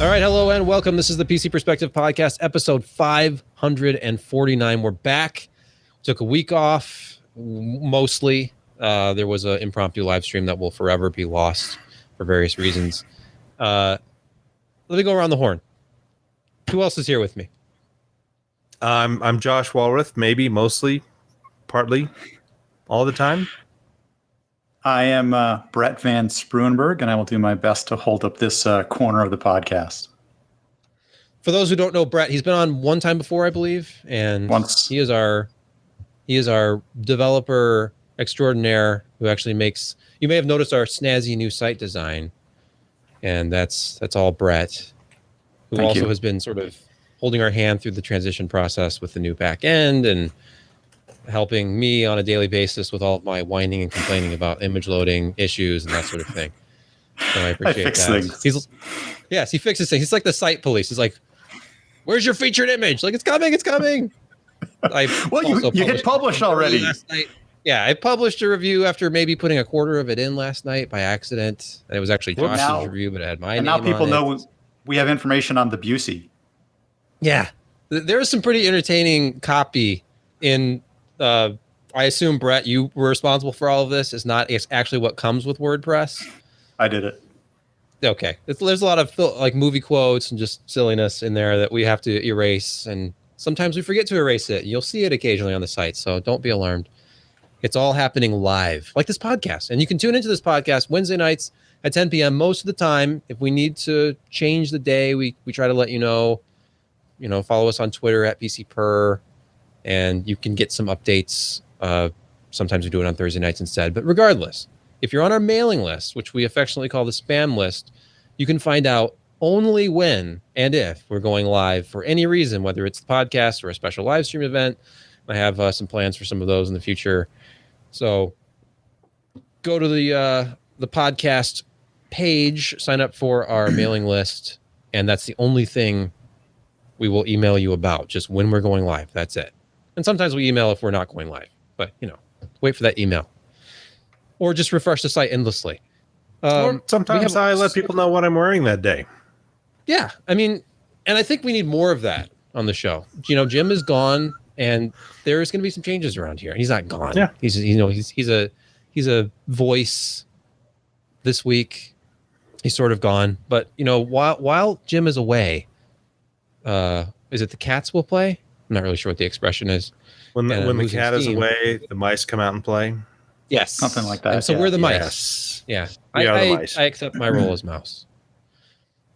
All right, hello and welcome. This is the PC Perspective Podcast, episode 549. We're back. Took a week off, mostly. There was an impromptu live stream that will forever be lost for various reasons. Let me go around the horn. Who else is here with me? I'm Josh Walrath, maybe, mostly, partly, all the time. I am Brett Van Spruenberg, and I will do my best to hold up this corner of the podcast. For those who don't know Brett, he's been on one time before, I believe, and Once. he is our developer extraordinaire who actually makes. You may have noticed our snazzy new site design, and that's all Brett, who Thank also you. has been sort of holding our hand through the transition process with the new back end and helping me on a daily basis with all of my whining and complaining about image loading issues and that sort of thing. So I appreciate fix that. things. He fixes things. He's like the site police. He's like, "Where's your featured image?" Like, it's coming. Well, you hit publish already. Last night. Yeah, I published a review after maybe putting a quarter of it in last night by accident. And it was actually Well, Josh's now- review, but it had my And name now people on know it. we have information on the Busey. Yeah, there is some pretty entertaining copy in. I assume Brett, you were responsible for all of this. It's actually what comes with WordPress. I did it. Okay, there's a lot of like movie quotes and just silliness in there that we have to erase, and sometimes we forget to erase it. You'll see it occasionally on the site, so don't be alarmed. It's all happening live, like this podcast, and you can tune into this podcast Wednesday nights at 10 p.m. most of the time. If we need to change the day, we try to let you know. Follow us on Twitter at PCPer, and you can get some updates. Sometimes we do it on Thursday nights instead. But regardless, if you're on our mailing list, which we affectionately call the spam list, you can find out only when and if we're going live for any reason, whether it's the podcast or a special live stream event. I have some plans for some of those in the future. So go to the podcast page, sign up for our mailing list, and that's the only thing we will email you about, just when we're going live. That's it. And sometimes we email if we're not going live, but wait for that email, or just refresh the site endlessly. Or sometimes I let people know what I'm wearing that day. Yeah, I mean, and I think we need more of that on the show. Jim is gone, and there's going to be some changes around here. He's not gone. Yeah, he's a voice this week. He's sort of gone, but while Jim is away, is it the cats will play? I'm not really sure what the expression is. When the cat is away, the mice come out and play. Yes, Something like that. And so we're the Yes. mice. Yeah, We are the mice. I accept my role as mouse.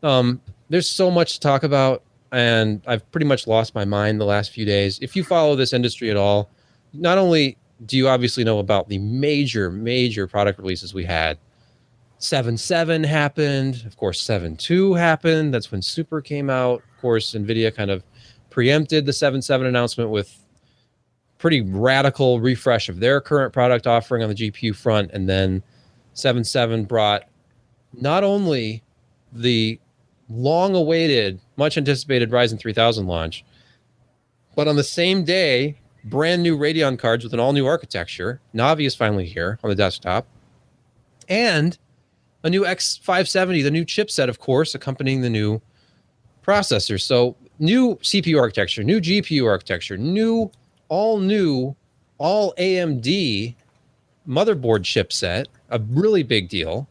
There's so much to talk about, and I've pretty much lost my mind the last few days. If you follow this industry at all, not only do you obviously know about the major product releases we had. 7.7 happened. Of course, 7.2 happened. That's when Super came out. Of course, NVIDIA kind of preempted the 7.7 announcement with pretty radical refresh of their current product offering on the GPU front. And then 7.7 brought not only the long-awaited, much-anticipated Ryzen 3000 launch, but on the same day, brand new Radeon cards with an all-new architecture. Navi is finally here on the desktop. And a new X570, the new chipset, of course, accompanying the new processor. So new CPU architecture, new GPU architecture, all AMD motherboard chipset, a really big deal,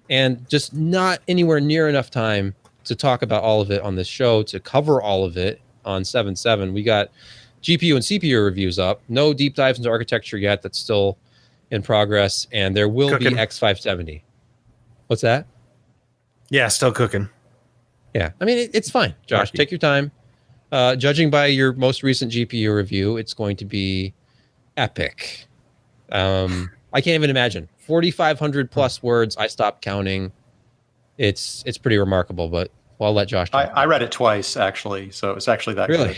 and just not anywhere near enough time to talk about all of it on this show, to cover all of it on 7.7. We got GPU and CPU reviews up. No deep dives into architecture yet. That's still in progress, and there will be X570. What's that? Yeah, still cooking. Yeah, I mean, it's fine, Josh. Take your time. Judging by your most recent GPU review, it's going to be epic. I can't even imagine. 4,500 plus words. I stopped counting. It's pretty remarkable, but I'll let Josh talk. I read it twice, actually, so it's actually that Really? good.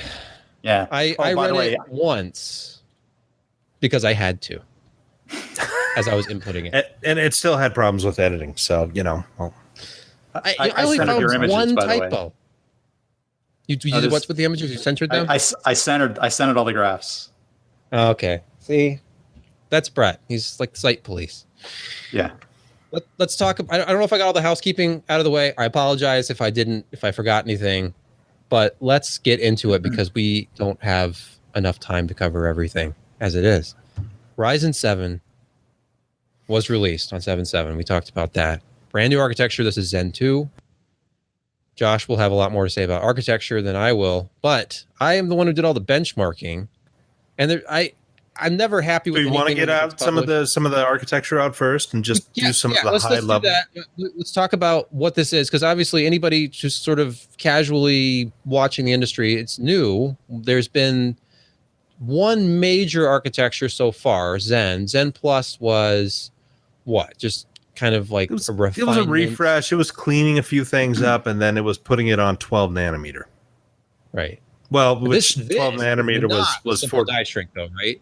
Yeah. I read it once because I had to as I was inputting it. And it still had problems with editing, so, well. I only found one typo. You did what's with the images? You censored them? I centered all the graphs. Okay. See? That's Brett. He's like the site police. Yeah. let's talk. I don't know if I got all the housekeeping out of the way. I apologize if I didn't, if I forgot anything, but let's get into it because we don't have enough time to cover everything as it is. Ryzen 7 was released on 7/7. We talked about that. Brand new architecture. This is Zen 2. Josh will have a lot more to say about architecture than I will, but I am the one who did all the benchmarking, and I'm never happy with. Do you want to get out some of the architecture out first and just do some of the high level? Let's talk about what this is, because obviously anybody just sort of casually watching the industry, it's new. There's been one major architecture so far, Zen. Zen Plus was what? Just kind of like it was a refresh. It was cleaning a few things up, and then it was putting it on 12 nanometer. Right. Well, which 12 nanometer was for die shrink though, right?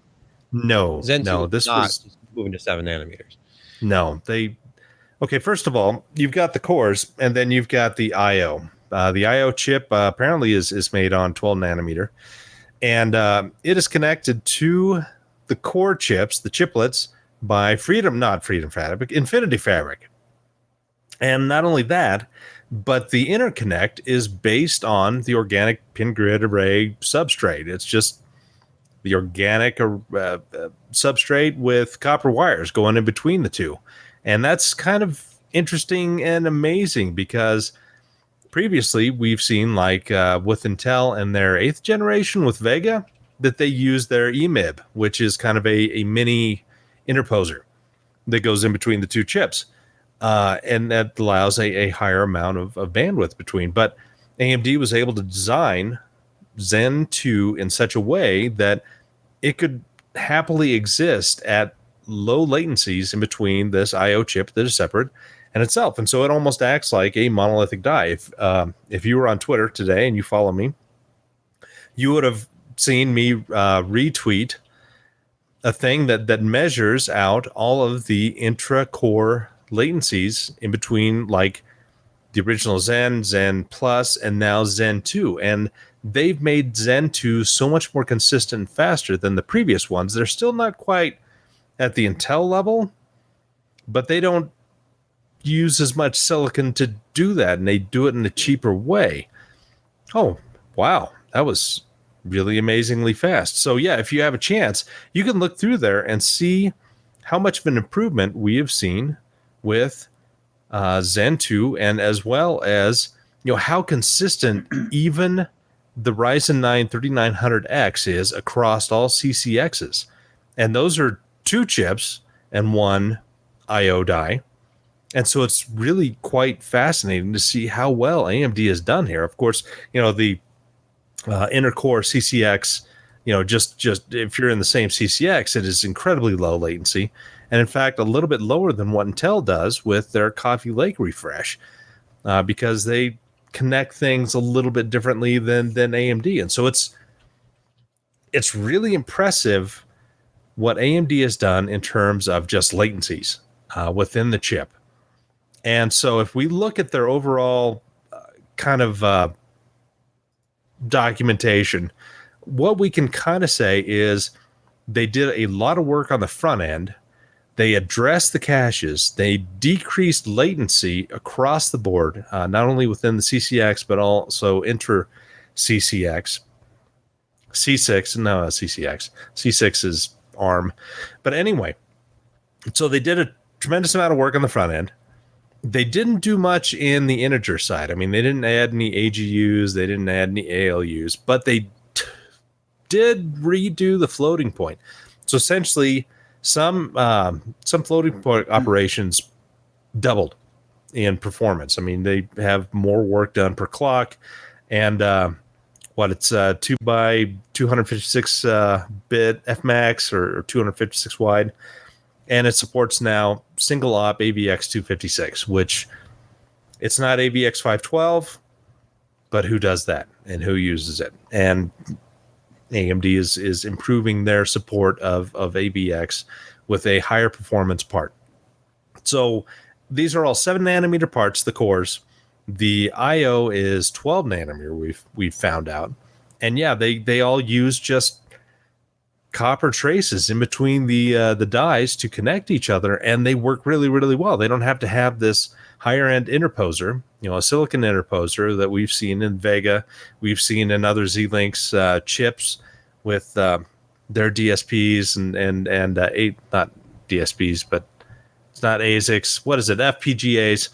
No, Zen 2 no, this was moving to 7 nanometers. No, okay. First of all, you've got the cores, and then you've got the IO. The IO chip apparently is made on 12 nanometer, and it is connected to the core chips, the chiplets, by Infinity Fabric. And not only that, but the interconnect is based on the organic pin grid array substrate. It's just the organic substrate with copper wires going in between the two. And that's kind of interesting and amazing because previously we've seen, like with Intel and their 8th generation with Vega, that they use their EMIB, which is kind of a mini interposer that goes in between the two chips. And that allows a higher amount of bandwidth between. But AMD was able to design Zen 2 in such a way that it could happily exist at low latencies in between this IO chip that is separate and itself. And so it almost acts like a monolithic die. If you were on Twitter today and you follow me, you would have seen me retweet a thing that measures out all of the intra-core latencies in between, like the original Zen Plus, and now Zen 2. And they've made Zen 2 so much more consistent and faster than the previous ones. They're still not quite at the Intel level, but they don't use as much silicon to do that, and they do it in a cheaper way. Oh, wow. That was really amazingly fast. So yeah, if you have a chance, you can look through there and see how much of an improvement we have seen with Zen 2, and as well as, how consistent even the Ryzen 9 3900X is across all CCXs. And those are 2 chips and 1 IO die. And so it's really quite fascinating to see how well AMD has done here. Of course, the intercore CCX, just if you're in the same CCX, it is incredibly low latency. And in fact, a little bit lower than what Intel does with their Coffee Lake refresh, because they connect things a little bit differently than AMD. And so it's really impressive what AMD has done in terms of just latencies within the chip. And so if we look at their overall kind of documentation, what we can kind of say is they did a lot of work on the front end. They addressed the caches. They decreased latency across the board, not only within the CCX, but also inter-CCX. CCX. C6 is ARM. But anyway, so they did a tremendous amount of work on the front end. They didn't do much in the integer side. I mean, they didn't add any AGUs. They didn't add any ALUs. But they did redo the floating point. So essentially, some floating point operations doubled in performance. I mean, they have more work done per clock, and it's 2 by 256 bit Fmax or 256 wide, and it supports now single op AVX 256, which it's not AVX 512, but who does that and who uses it? And AMD is improving their support of AVX with a higher performance part. So these are all 7 nanometer parts, the cores. The IO is 12 nanometer, we've found out. And yeah, they all use just copper traces in between the dies to connect each other, and they work really, really well. They don't have to have this higher end interposer, a silicon interposer that we've seen in Vega, we've seen in other Z-Links chips with their DSPs and not DSPs, but it's not ASICs. What is it? FPGAs.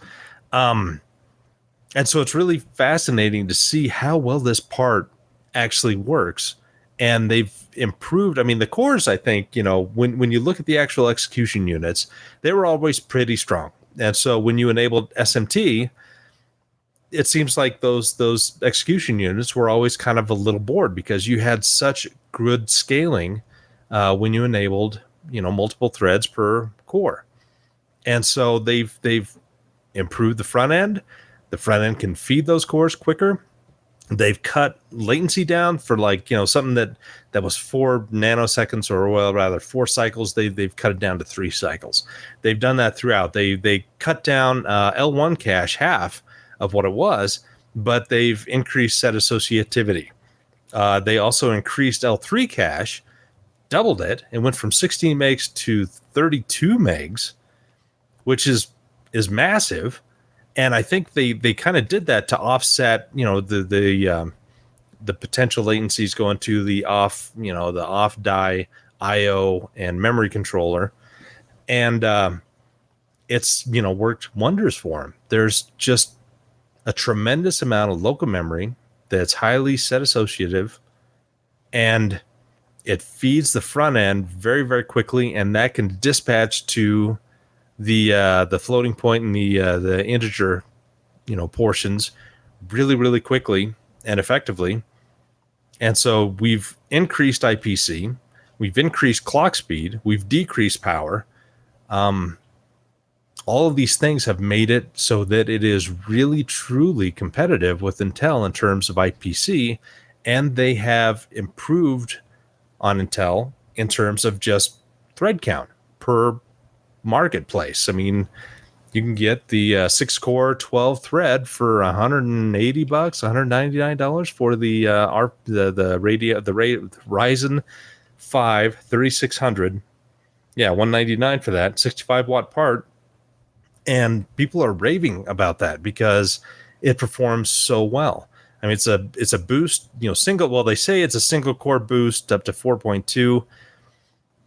And so it's really fascinating to see how well this part actually works. And they've improved. I mean, the cores, I think, when you look at the actual execution units, they were always pretty strong. And so when you enabled SMT, it seems like those execution units were always kind of a little bored because you had such good scaling when you enabled, multiple threads per core. And so they've improved the front end. The front end can feed those cores quicker. They've cut latency down for something that was 4 nanoseconds, or rather 4 cycles. They've cut it down to 3 cycles. They've done that throughout. They cut down L1 cache half of what it was, but they've increased set associativity. They also increased L3 cache, doubled it, and went from 16 megs to 32 megs, which is massive. And I think they kind of did that to offset, the potential latencies going to the off die IO and memory controller, and it's worked wonders for them. There's just a tremendous amount of local memory that's highly set associative, and it feeds the front end very, very quickly, and that can dispatch to the floating point and the integer portions really, really quickly and effectively. And so we've increased IPC, we've increased clock speed, we've decreased power. All of these things have made it so that it is really truly competitive with Intel in terms of IPC, and they have improved on Intel in terms of just thread count per marketplace. I mean, you can get the 6-core 12 thread for $180, $199 for the Ryzen 3600. Yeah, $199 for that 65-watt part, and people are raving about that because it performs so well. I mean, it's a boost, single. Well, they say it's a single core boost up to 4.2,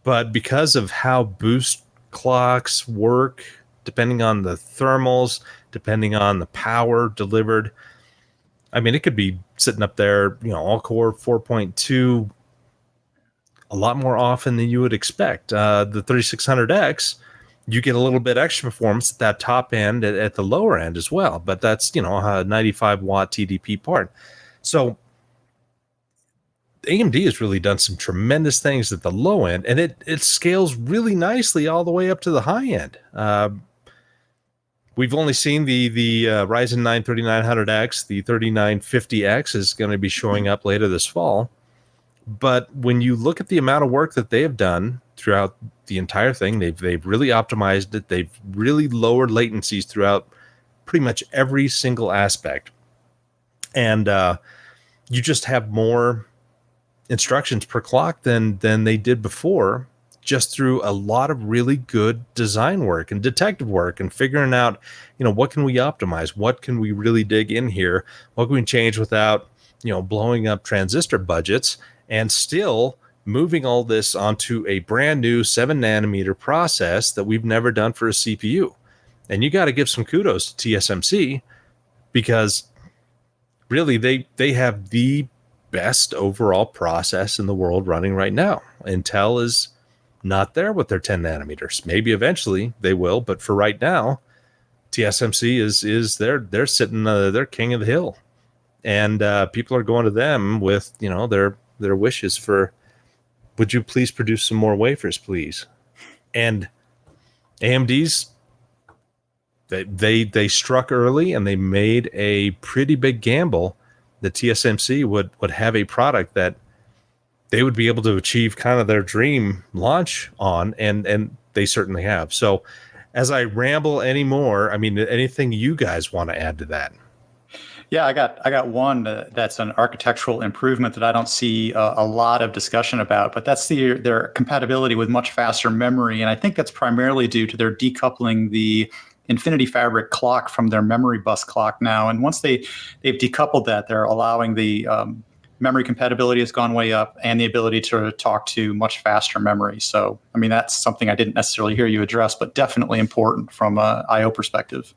but because of how boost clocks work, depending on the thermals, depending on the power delivered, I mean, it could be sitting up there, all core 4.2 a lot more often than you would expect. The 3600X, you get a little bit extra performance at that top end, at the lower end as well, but that's a 95-watt TDP part. So AMD has really done some tremendous things at the low end, and it scales really nicely all the way up to the high end. We've only seen the Ryzen 9 3900X, the 3950X is going to be showing up later this fall. But when you look at the amount of work that they have done throughout the entire thing, they've really optimized it. They've really lowered latencies throughout pretty much every single aspect. And you just have more instructions per clock than they did before, just through a lot of really good design work and detective work and figuring out, what can we optimize? What can we really dig in here? What can we change without, blowing up transistor budgets, and still moving all this onto a brand new 7 nanometer process that we've never done for a CPU. And you got to give some kudos to TSMC, because really they have the best overall process in the world running right now. Intel is not there with their 10 nanometers. Maybe eventually they will, but for right now, TSMC is they're sitting they're king of the hill, and people are going to them with their wishes for, would you please produce some more wafers, please? And AMD's they struck early, and they made a pretty big gamble that TSMC would have a product that they would be able to achieve kind of their dream launch on, and they certainly have. So as I ramble anymore, I mean, anything you guys want to add to that? Yeah, I got one that's an architectural improvement that I don't see a lot of discussion about, but that's their compatibility with much faster memory, and I think that's primarily due to their decoupling the Infinity Fabric clock from their memory bus clock now. And once they've decoupled that, they're allowing the memory compatibility has gone way up, and the ability to talk to much faster memory. So, I mean, that's something I didn't necessarily hear you address, but definitely important from a I/O perspective.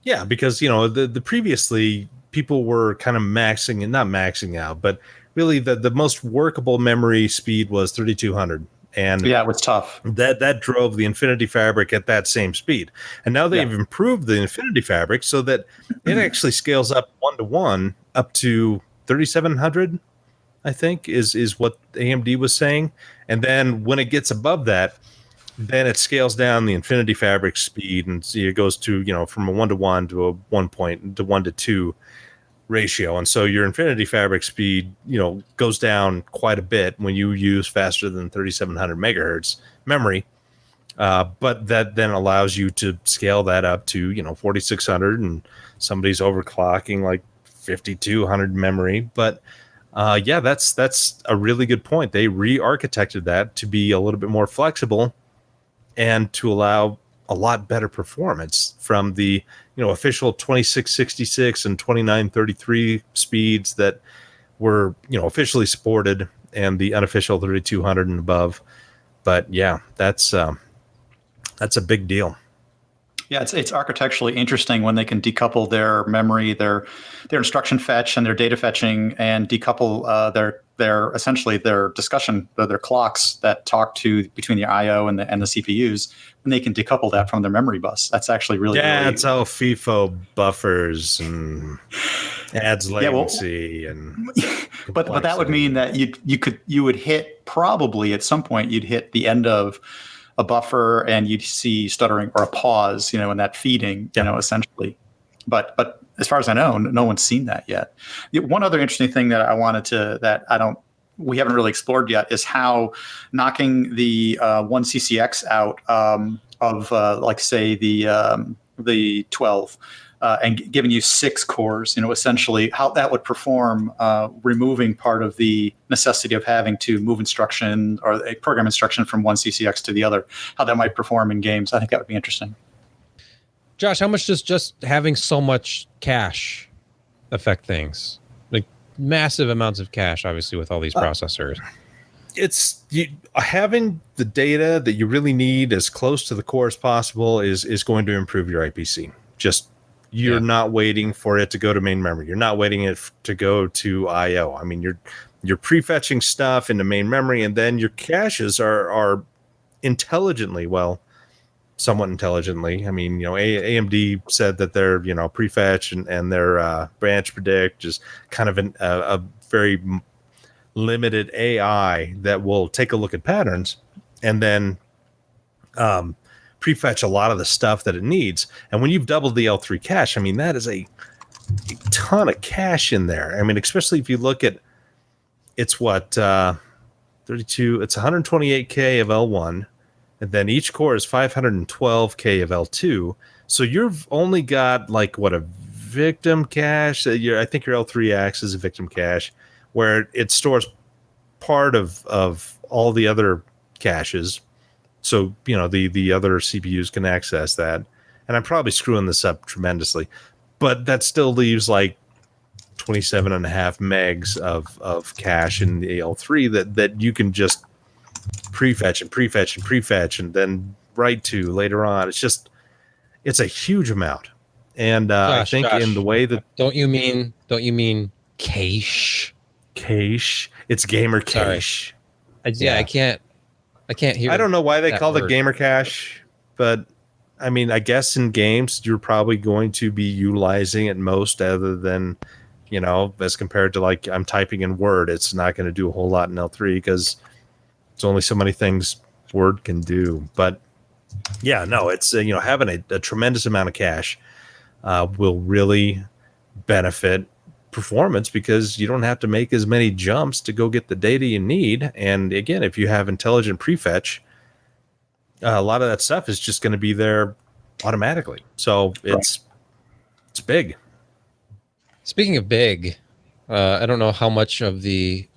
Yeah, because the previously people were kind of not maxing out, but really the most workable memory speed was 3200, and Yeah, it was tough. that drove the Infinity Fabric at that same speed. And now they've improved the Infinity Fabric so that it actually scales up 1-to-1 up to 3700. I think is what AMD was saying, and then when it gets above that, then it scales down the Infinity Fabric speed, and it goes to from a 1-to-1 to a 1:2 ratio. And so your Infinity Fabric speed goes down quite a bit when you use faster than 3700 megahertz memory, but that then allows you to scale that up to 4600, and somebody's overclocking like 5200 memory. But yeah, that's a really good point. They re-architected that to be a little bit more flexible and to allow a lot better performance from the official 2666 and 2933 speeds that were officially supported, and the unofficial 3200 and above. But yeah, that's a big deal. Yeah, it's architecturally interesting when they can decouple their memory, their instruction fetch, and their data fetching, and decouple their essentially their discussion, their clocks that talk to between the I/O and the CPUs, and they can decouple that from their memory bus. That's actually really it's all FIFO buffers and adds latency but that would mean that you would hit, probably at some point you'd hit the end of a buffer and you'd see stuttering or a pause, in that feeding, essentially. But as far as I know, no one's seen that yet. One other interesting thing that we haven't really explored yet is how knocking the 1CCX out of like say the 12 and giving you 6 cores, essentially how that would perform, removing part of the necessity of having to move instruction or a program instruction from one CCX to the other, how that might perform in games. I think that would be interesting. Josh, how much does just having so much cache affect things? Like massive amounts of cache, obviously, with all these processors. Having the data that you really need as close to the core as possible is going to improve your IPC. You're not waiting for it to go to main memory. You're not waiting it to go to I/O. I mean, you're prefetching stuff into main memory, and then your caches are somewhat intelligently. I mean, AMD said that their prefetch and their branch predict is kind of a very limited AI that will take a look at patterns and then prefetch a lot of the stuff that it needs. And when you've doubled the L3 cache, I mean, that is a ton of cache in there. I mean, especially if you look at it's 32, it's 128K of L1, and then each core is 512K of L2. So you've only got like a victim cache. I think your L3X is a victim cache where it stores part of all the other caches. So, the other CPUs can access that. And I'm probably screwing this up tremendously, but that still leaves like 27.5 megs of cache in the L3 that you can just prefetch and then write to later on. It's a huge amount. And I think in the way that... Don't you mean cache? Cache. It's gamer cache. I can't hear. I don't know why they call word. it gamer cache, but I mean, I guess in games you're probably going to be utilizing it most, other than as compared to like I'm typing in Word, it's not going to do a whole lot in L3 because it's only so many things Word can do. But yeah, no, it's having a tremendous amount of cache will really benefit performance because you don't have to make as many jumps to go get the data you need. And again, if you have intelligent prefetch, a lot of that stuff is just going to be there automatically. So it's big. Speaking of big, I don't know how much of the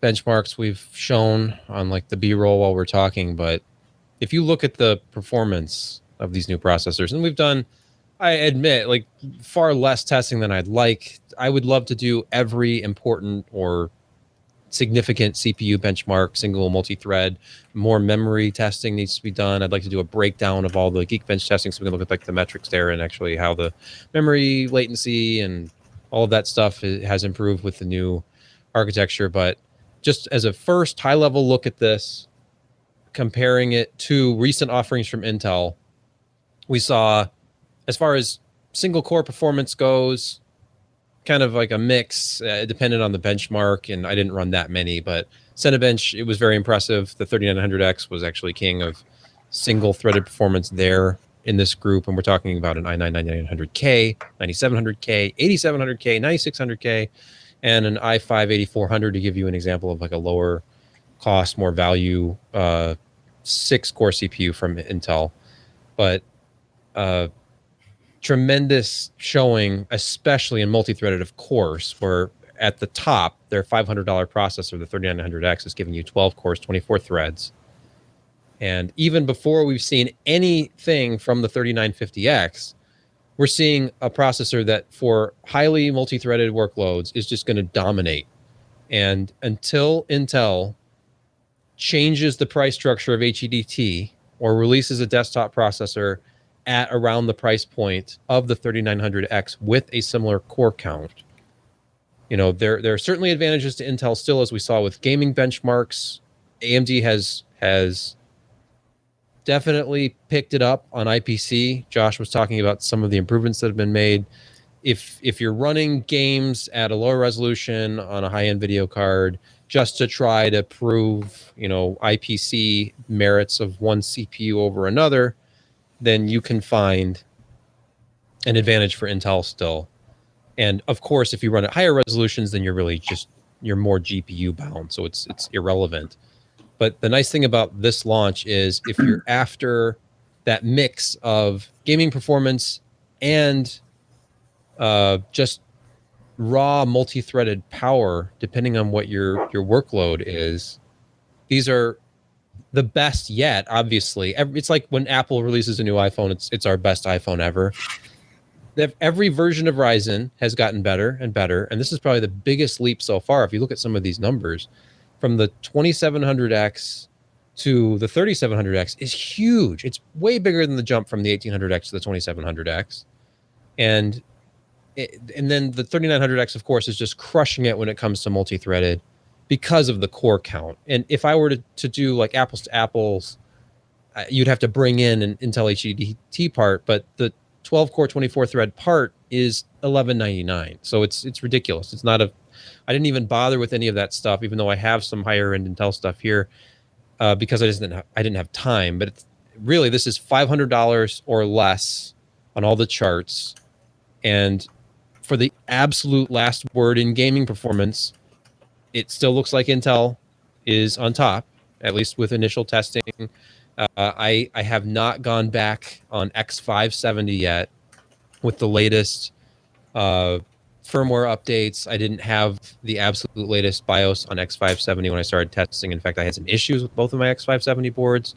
benchmarks we've shown on like the B-roll while we're talking, but if you look at the performance of these new processors, and we've done, I admit, like far less testing than I'd like. I would love to do every important or significant CPU benchmark, single multi-thread. More memory testing needs to be done. I'd like to do a breakdown of all the Geekbench testing so we can look at like the metrics there and actually how the memory latency and all of that stuff has improved with the new architecture. But just as a first high-level look at this, comparing it to recent offerings from Intel, we saw, as far as single core performance goes, kind of like a mix, dependent on the benchmark, and I didn't run that many, but Cinebench, it was very impressive. The 3900X was actually king of single threaded performance there in this group, and we're talking about an i9-9900K, 9700K, 8700K, 9600K, and an i5-8400 to give you an example of like a lower cost, more value 6-core CPU from Intel. But tremendous showing, especially in multi-threaded, of course, where at the top, their $500 processor, the 3900X, is giving you 12 cores, 24 threads. And even before we've seen anything from the 3950X, we're seeing a processor that for highly multi-threaded workloads is just going to dominate. And until Intel changes the price structure of HEDT or releases a desktop processor at around the price point of the 3900X with a similar core count, you know, there are certainly advantages to Intel still, as we saw with gaming benchmarks. AMD has definitely picked it up on IPC. Josh was talking about some of the improvements that have been made. If you're running games at a lower resolution on a high-end video card just to try to prove, you know, IPC merits of one CPU over another, then you can find an advantage for Intel still. And of course, if you run at higher resolutions, then you're really just, you're more GPU bound, so it's irrelevant. But the nice thing about this launch is if you're after that mix of gaming performance and just raw multi-threaded power, depending on what your workload is, these are the best yet. Obviously, it's like when Apple releases a new iPhone, it's our best iPhone ever. Every version of Ryzen has gotten better and better, and this is probably the biggest leap so far. If you look at some of these numbers, from the 2700X to the 3700X is huge. It's way bigger than the jump from the 1800X to the 2700X, and then the 3900X, of course, is just crushing it when it comes to multi-threaded because of the core count. And if I were to do like apples to apples, you'd have to bring in an Intel HEDT part, but the 12 core 24 thread part is $1199. So it's ridiculous. It's not I didn't even bother with any of that stuff, even though I have some higher end Intel stuff here, because I didn't have time. But really, this is $500 or less on all the charts. And for the absolute last word in gaming performance, it still looks like Intel is on top, at least with initial testing. I have not gone back on X570 yet with the latest firmware updates. I didn't have the absolute latest BIOS on X570 when I started testing. In fact, I had some issues with both of my X570 boards,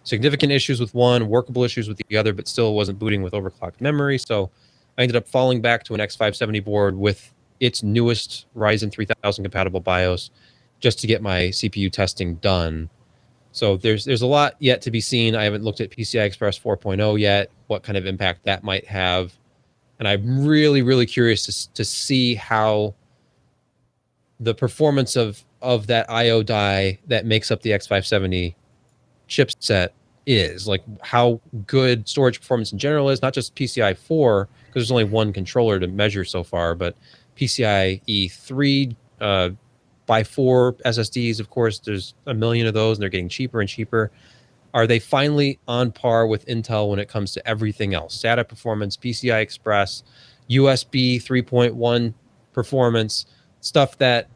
significant issues with one, workable issues with the other, but still wasn't booting with overclocked memory. So I ended up falling back to an X570 board with its newest Ryzen 3000 compatible BIOS just to get my CPU testing done. So there's a lot yet to be seen. I haven't looked at PCI Express 4.0 yet, what kind of impact that might have. And I'm really, really curious to see how the performance of that IO die that makes up the X570 chipset is. Like how good storage performance in general is, not just PCI 4, because there's only one controller to measure so far, but PCIe 3 by 4 SSDs, of course, there's a million of those, and they're getting cheaper and cheaper. Are they finally on par with Intel when it comes to everything else? SATA performance, PCI Express, USB 3.1 performance, stuff that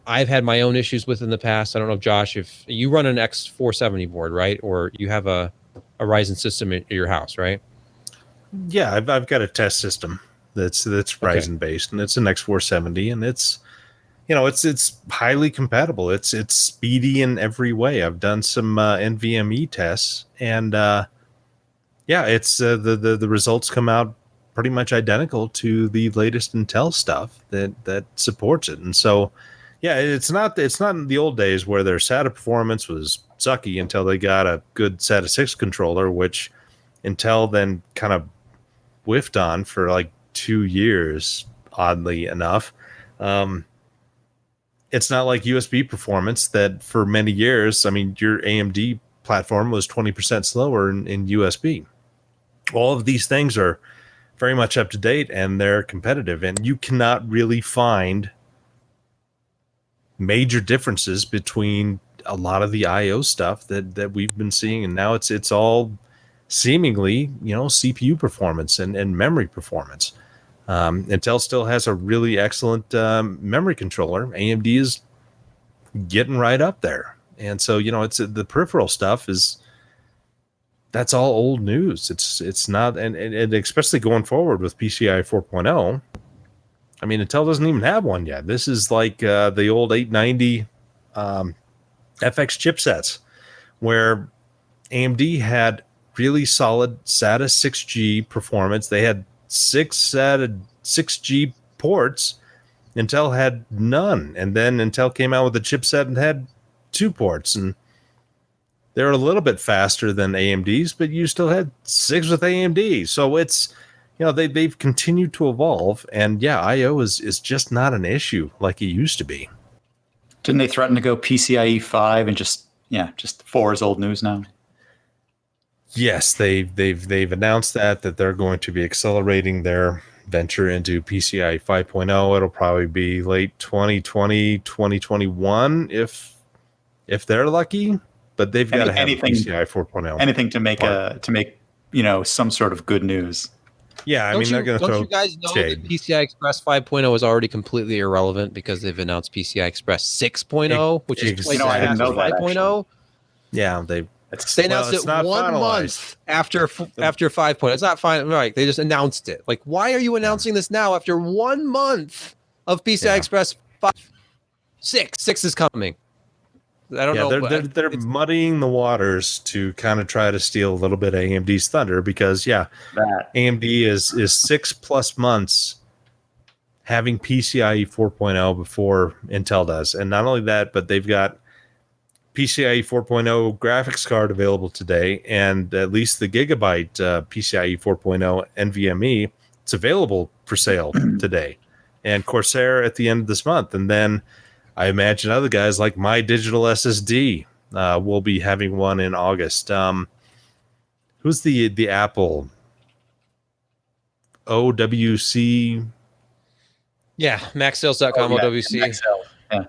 I've had my own issues with in the past. I don't know, Josh, if you run an X470 board, right? Or you have a Ryzen system at your house, right? Yeah, I've got a test system. that's Ryzen based, and it's an X470, and it's it's highly compatible. It's speedy in every way. I've done some NVMe tests, and it's the results come out pretty much identical to the latest Intel stuff that supports it. And so, yeah, it's not in the old days where their SATA performance was sucky until they got a good SATA 6 controller, which Intel then kind of whiffed on for like 2 years, oddly enough. It's not like USB performance that for many years, I mean, your AMD platform was 20% slower in USB. All of these things are very much up to date, and they're competitive, and you cannot really find major differences between a lot of the IO stuff that we've been seeing, and now it's all seemingly CPU performance and memory performance. Intel still has a really excellent memory controller. AMD is getting right up there, and so it's the peripheral stuff that's all old news. It's not, and especially going forward with PCI 4.0. I mean, Intel doesn't even have one yet. This is like the old 890 FX chipsets, where AMD had really solid SATA 6G performance. They had 6 SATA 6G ports. Intel had none, and then Intel came out with a chipset and had 2 ports, and they're a little bit faster than AMD's, but you still had 6 with AMD. So it's, they've continued to evolve, and IO is just not an issue like it used to be. Didn't they threaten to go PCIe 5 and just 4 is old news now? Yes, they've announced that they're going to be accelerating their venture into PCIe 5.0. It'll probably be late 2020, 2021 if they're lucky. But they've got to have PCI 4.0. Anything to make some sort of good news. Yeah, I mean, they're going to throw. Don't you guys know shade. that PCI Express 5.0 is already completely irrelevant because they've announced PCI Express 6.0, which is twice I didn't know that, 5.0. Yeah, they announced it 1 month after 5.0. It's not fine, right? They just announced it. Like, why are you announcing this now after 1 month of PCI Express 5? 6 is coming. I don't know. They're muddying the waters to kind of try to steal a little bit of AMD's thunder because, AMD is 6+ months having PCIe 4.0 before Intel does. And not only that, but they've got PCIe 4.0 graphics card available today, and at least the Gigabyte PCIe 4.0 NVMe, it's available for sale today. And Corsair at the end of this month. And then I imagine other guys like My Digital SSD will be having one in August. Who's the Apple OWC? Yeah, MaxSales.com OWC.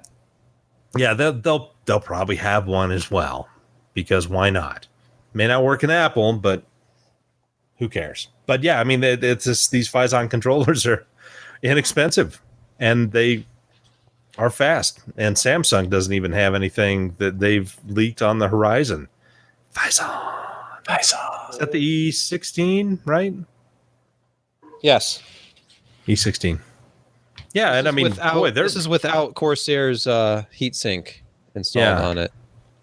Yeah, they'll probably have one as well, because why not? May not work in Apple, but who cares? But yeah, I mean, it's just, these Phison controllers are inexpensive, and they are fast, and Samsung doesn't even have anything that they've leaked on the horizon. Phison. Is that the E16, right? Yes. E16. Yeah, and I mean, this is without Corsair's heatsink installed on it.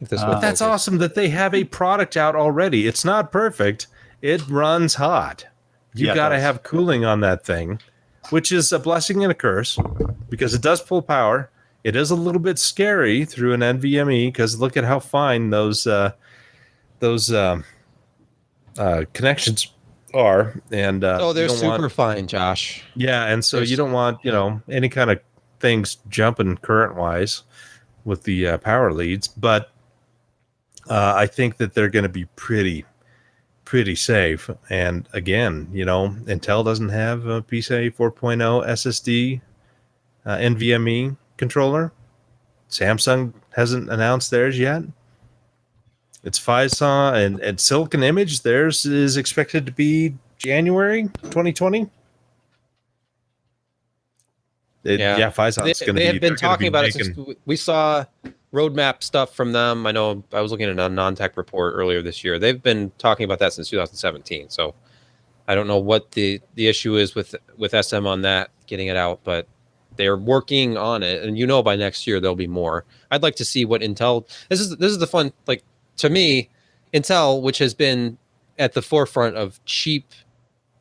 But that's awesome that they have a product out already. It's not perfect. It runs hot. You got to have cooling on that thing, which is a blessing and a curse, because it does pull power. It is a little bit scary through an NVMe, because look at how fine those connections are. And they're super fine, Josh. Yeah, and so you don't want any kind of things jumping current wise with the power leads, but I think that they're going to be pretty safe. And again, Intel doesn't have a PCIe 4.0 SSD NVMe controller. Samsung hasn't announced theirs yet. It's Phison and Silicon Image. Theirs is expected to be January 2020. Phison's going to be. They have been talking about it since we saw roadmap stuff from them. I know I was looking at a non-tech report earlier this year. They've been talking about that since 2017. So I don't know what the issue is with SM on that, getting it out, but they're working on it, and by next year there'll be more. I'd like to see what Intel. This is the fun, like, to me, Intel, which has been at the forefront of cheap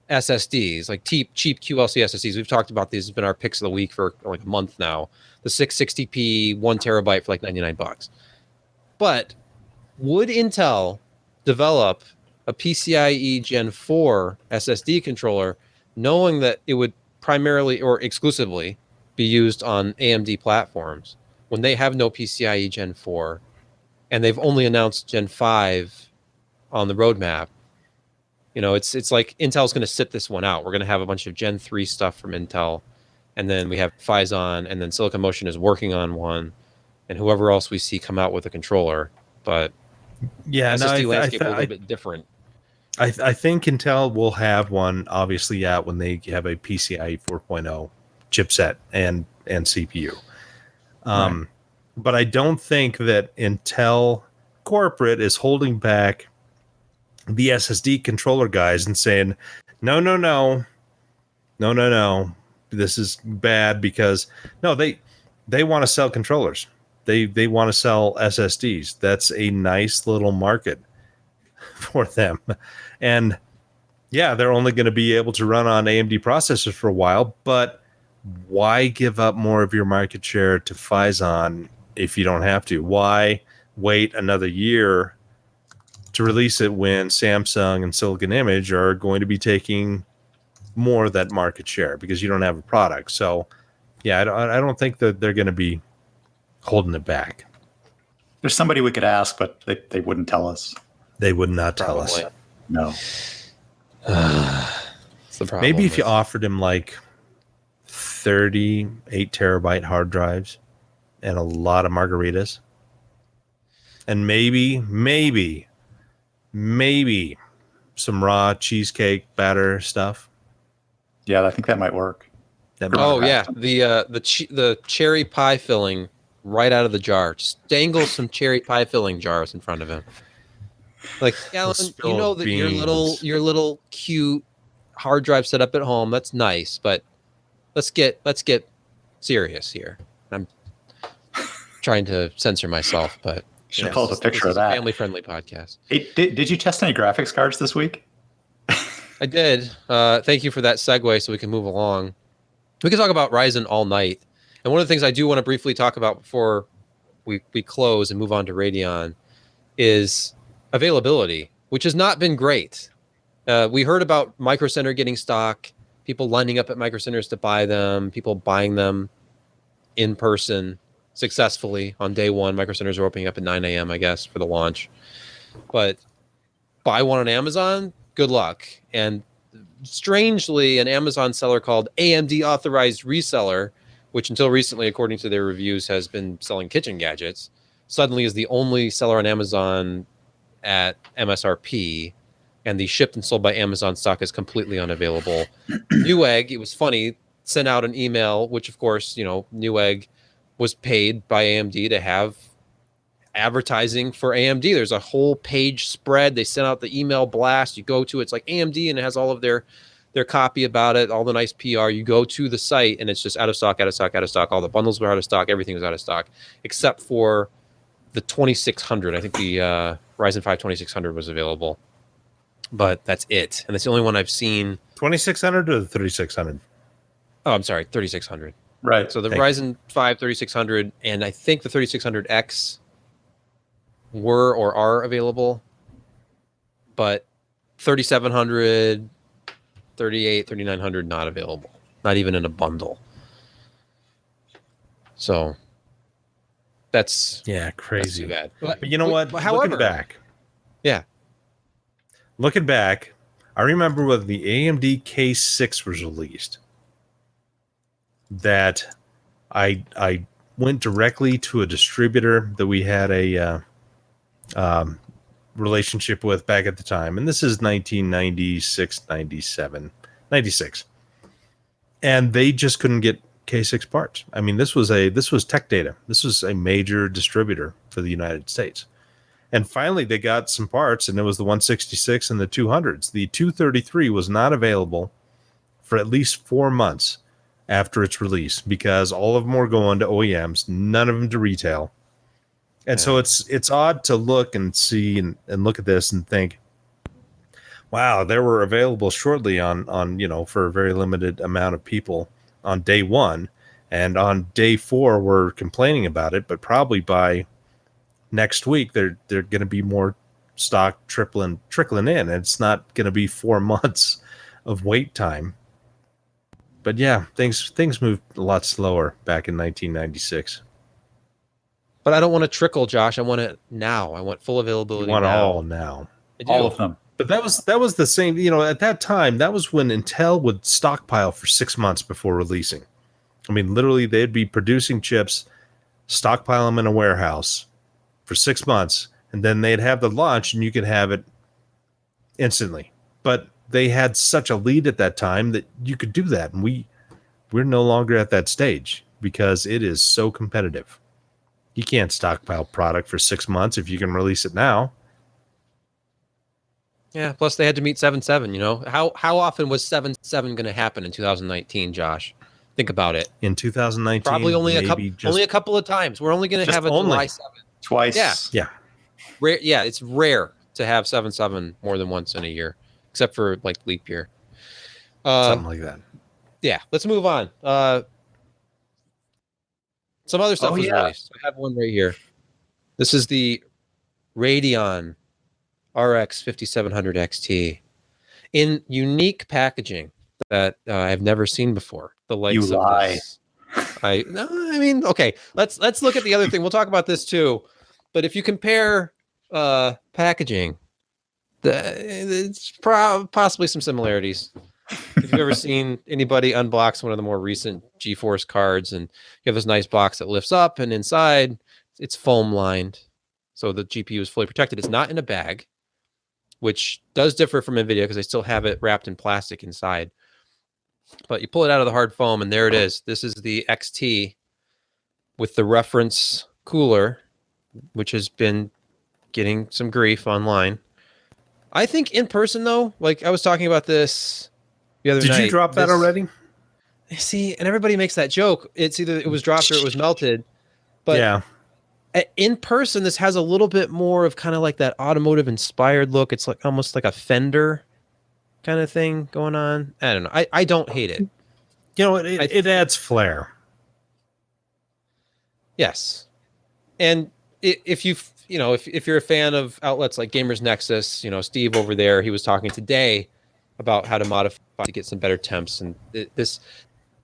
SSDs, like cheap QLC SSDs. We've talked about these. It's been our picks of the week for like a month now. The 660p 1 terabyte for like $99. But would Intel develop a PCIe Gen 4 SSD controller, knowing that it would primarily or exclusively be used on AMD platforms when they have no PCIe Gen 4 and they've only announced Gen 5 on the roadmap? It's like Intel's going to sit this one out. We're going to have a bunch of Gen 3 stuff from Intel, and then we have Phison, and then Silicon Motion is working on one, and whoever else we see come out with a controller. But yeah, SSD landscape a little bit different. I think Intel will have one, obviously, out when they have a PCIe 4.0 chipset and CPU. Right. But I don't think that Intel corporate is holding back the SSD controller guys and saying, no, this is bad, because no, they want to sell controllers. They want to sell SSDs. That's a nice little market for them. And yeah, they're only going to be able to run on AMD processors for a while, but why give up more of your market share to Phison if you don't have to? Why wait another year to release it when Samsung and Silicon Image are going to be taking more of that market share because you don't have a product? So yeah, I don't think that they're going to be holding it back. There's somebody we could ask, but they wouldn't tell us. They would not tell us. No. It's the problem. Maybe if you offered him like 38 terabyte hard drives and a lot of margaritas, and maybe some raw cheesecake batter stuff. Yeah, I think that might work. Yeah, the cherry pie filling right out of the jar. Just dangle some cherry pie filling jars in front of him. Like, Alan, you know that your little cute hard drive set up at home, that's nice, but let's get serious here. I'm trying to censor myself, but should pull up a picture of that. Family friendly podcast. Hey, did you test any graphics cards this week? I did. Thank you for that segue, so we can move along. We can talk about Ryzen all night. And one of the things I do want to briefly talk about before we close and move on to Radeon is availability, which has not been great. We heard about Micro Center getting stock, people lining up at Micro Centers to buy them, people buying them in person successfully on day one. Micro Centers are opening up at 9 a.m., I guess, for the launch. But buy one on Amazon, good luck. And strangely, an Amazon seller called AMD Authorized Reseller, which until recently, according to their reviews, has been selling kitchen gadgets, suddenly is the only seller on Amazon at MSRP, and the shipped and sold by Amazon stock is completely unavailable. Newegg, it was funny, sent out an email, which of course, Newegg was paid by AMD to have advertising for AMD. There's a whole page spread. They sent out the email blast. You go to it's like AMD, and it has all of their copy about it, all the nice PR. You go to the site, and it's just out of stock. All the bundles were out of stock. Everything was out of stock, except for the 2600. I think the Ryzen 5 2600 was available, but that's it. And that's the only one I've seen. 2600 or the 3600? Oh, I'm sorry, 3600. Right. So the Ryzen 5 3600 and I think the 3600X were or are available, but 3700, 38, 3900 not available. Not even in a bundle. So that's crazy. That's too bad. But you know what? However, looking back, I remember when the AMD K6 was released, that I went directly to a distributor that we had a relationship with back at the time, and this is 1996, 97, 96, and they just couldn't get K6 parts. I mean, this was Tech Data. This was a major distributor for the United States, And finally, they got some parts, and it was the 166 and the 200s. The 233 was not available for at least 4 months after its release because all of them were going to OEMs, none of them to retail. And so it's odd to look and see and look at this and think, wow, they were available shortly on for a very limited amount of people on day one. And on day 4, we're complaining about it, but probably by next week, they're going to be more stock trickling in. And it's not going to be 4 months of wait time. But yeah, things moved a lot slower back in 1996. But I don't want to trickle, Josh. I want it now. I want full availability. You want now. all now. All of them. But that was the same. At that time, that was when Intel would stockpile for 6 months before releasing. I mean, literally, they'd be producing chips, stockpile them in a warehouse for 6 months, and then they'd have the launch, and you could have it instantly. But they had such a lead at that time that you could do that, and we're no longer at that stage because it is so competitive. You can't stockpile product for 6 months if you can release it now. Yeah. Plus, they had to meet 7.7. How often was 7.7 going to happen in 2019, Josh? Think about it. In 2019, probably only a couple of times. We're only going to have a July 7. Twice. Yeah. Rare. Yeah, it's rare to have 7.7 more than once in a year, except for like leap year. Something like that. Yeah. Let's move on. Some other stuff was released. I have one right here. This is the Radeon RX 3700 XT in unique packaging that I've never seen before. The likes You of lie. this. I mean, okay. Let's look at the other thing. We'll talk about this too. But if you compare packaging, it's possibly some similarities. If you've ever seen anybody unbox one of the more recent GeForce cards, and you have this nice box that lifts up, and inside it's foam lined, so the GPU is fully protected. It's not in a bag, which does differ from NVIDIA because they still have it wrapped in plastic inside. But you pull it out of the hard foam, and there it is. This is the XT with the reference cooler, which has been getting some grief online. I think in person, though, like I was talking about this the other night. Did you drop that already? See, and everybody makes that joke. It's either it was dropped or it was melted. But yeah, in person, this has a little bit more of kind of like that automotive inspired look. It's like almost like a Fender kind of thing going on. I don't know. I don't hate it. It adds flair. Yes. And if you're a fan of outlets like Gamers Nexus, Steve over there, he was talking today about how to modify to get some better temps. And this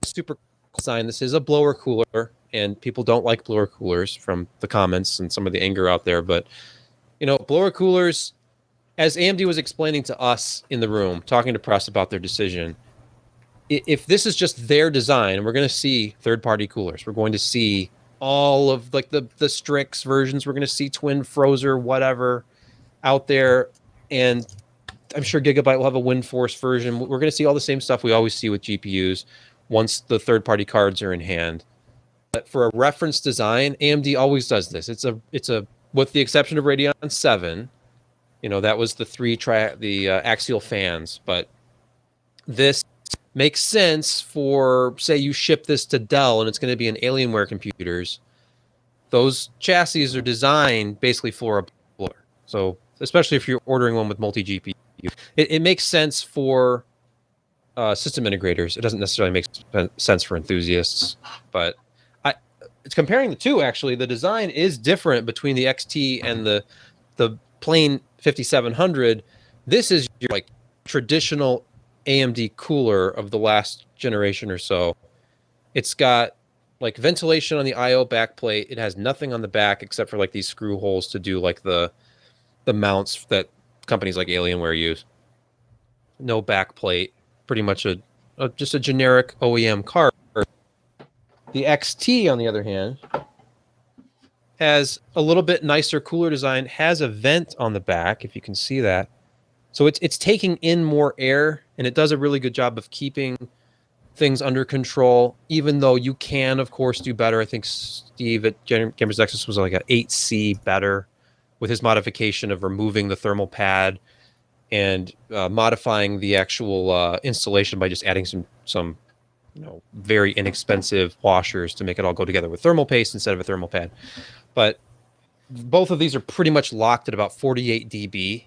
super cool design, this is a blower cooler, and people don't like blower coolers from the comments and some of the anger out there. But, blower coolers, as AMD was explaining to us in the room, talking to press about their decision, if this is just their design, and we're going to see third-party coolers, we're going to see all of like the Strix versions, we're going to see Twin Frozer, whatever, out there, and I'm sure Gigabyte will have a WindForce version. We're going to see all the same stuff we always see with GPUs once the third-party cards are in hand. But for a reference design, AMD always does this. It's a with the exception of Radeon 7. That was the axial fans, but this makes sense for, say you ship this to Dell and it's going to be in Alienware computers. Those chassis are designed basically for a blower. So especially if you're ordering one with multi-GPU, it makes sense for system integrators. It doesn't necessarily make sense for enthusiasts, but it's comparing the two. Actually, the design is different between the XT and the plain 5700. This is your like traditional AMD cooler of the last generation or so. It's got like ventilation on the IO backplate. It has nothing on the back except for like these screw holes to do like the mounts that companies like Alienware use. No backplate. Pretty much just a generic OEM card. The XT, on the other hand, has a little bit nicer, cooler design, has a vent on the back, if you can see that. So it's taking in more air, and it does a really good job of keeping things under control, even though you can, of course, do better. I think Steve at Gamers Nexus was like an 8C better with his modification of removing the thermal pad and modifying the actual installation by just adding some very inexpensive washers to make it all go together with thermal paste instead of a thermal pad. But both of these are pretty much locked at about 48 dB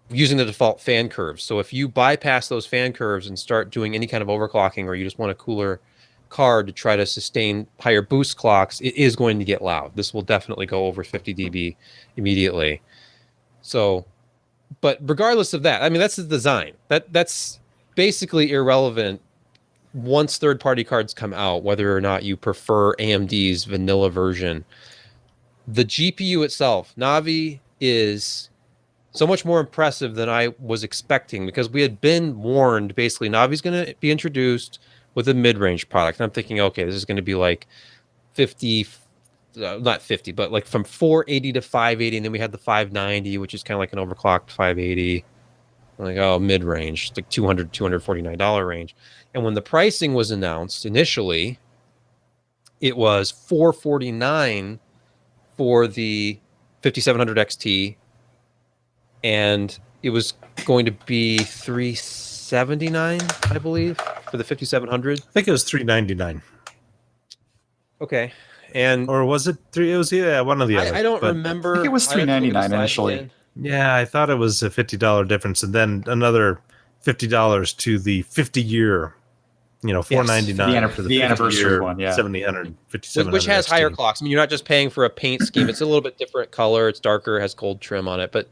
using the default fan curves. So if you bypass those fan curves and start doing any kind of overclocking, or you just want a cooler card to try to sustain higher boost clocks, it is going to get loud. This will definitely go over 50 dB immediately. So, but regardless of that, I mean, that's the design. That's basically irrelevant once third-party cards come out, whether or not you prefer AMD's vanilla version. The GPU itself, Navi, is so much more impressive than I was expecting, because we had been warned, basically, Navi's going to be introduced with a mid-range product. And I'm thinking, okay, this is going to be like 50, not 50, but like from 480 to 580, and then we had the 590, which is kind of like an overclocked 580. I'm like, oh, mid-range, like $200, $249 range. And when the pricing was announced initially, it was $449 for the 5700 XT, and it was going to be $379, I believe, for the 5700. I think it was $399. Okay, and or was it three? It was one of the other. I don't remember. I think it was $399 initially. Again. Yeah, I thought it was a $50 difference, and then another $50 to the 50-year. $499 for the anniversary one, yeah, 700, 5700, which has XT. higher clocks. I mean, you're not just paying for a paint scheme; it's a little bit different color. It's darker, has gold trim on it, but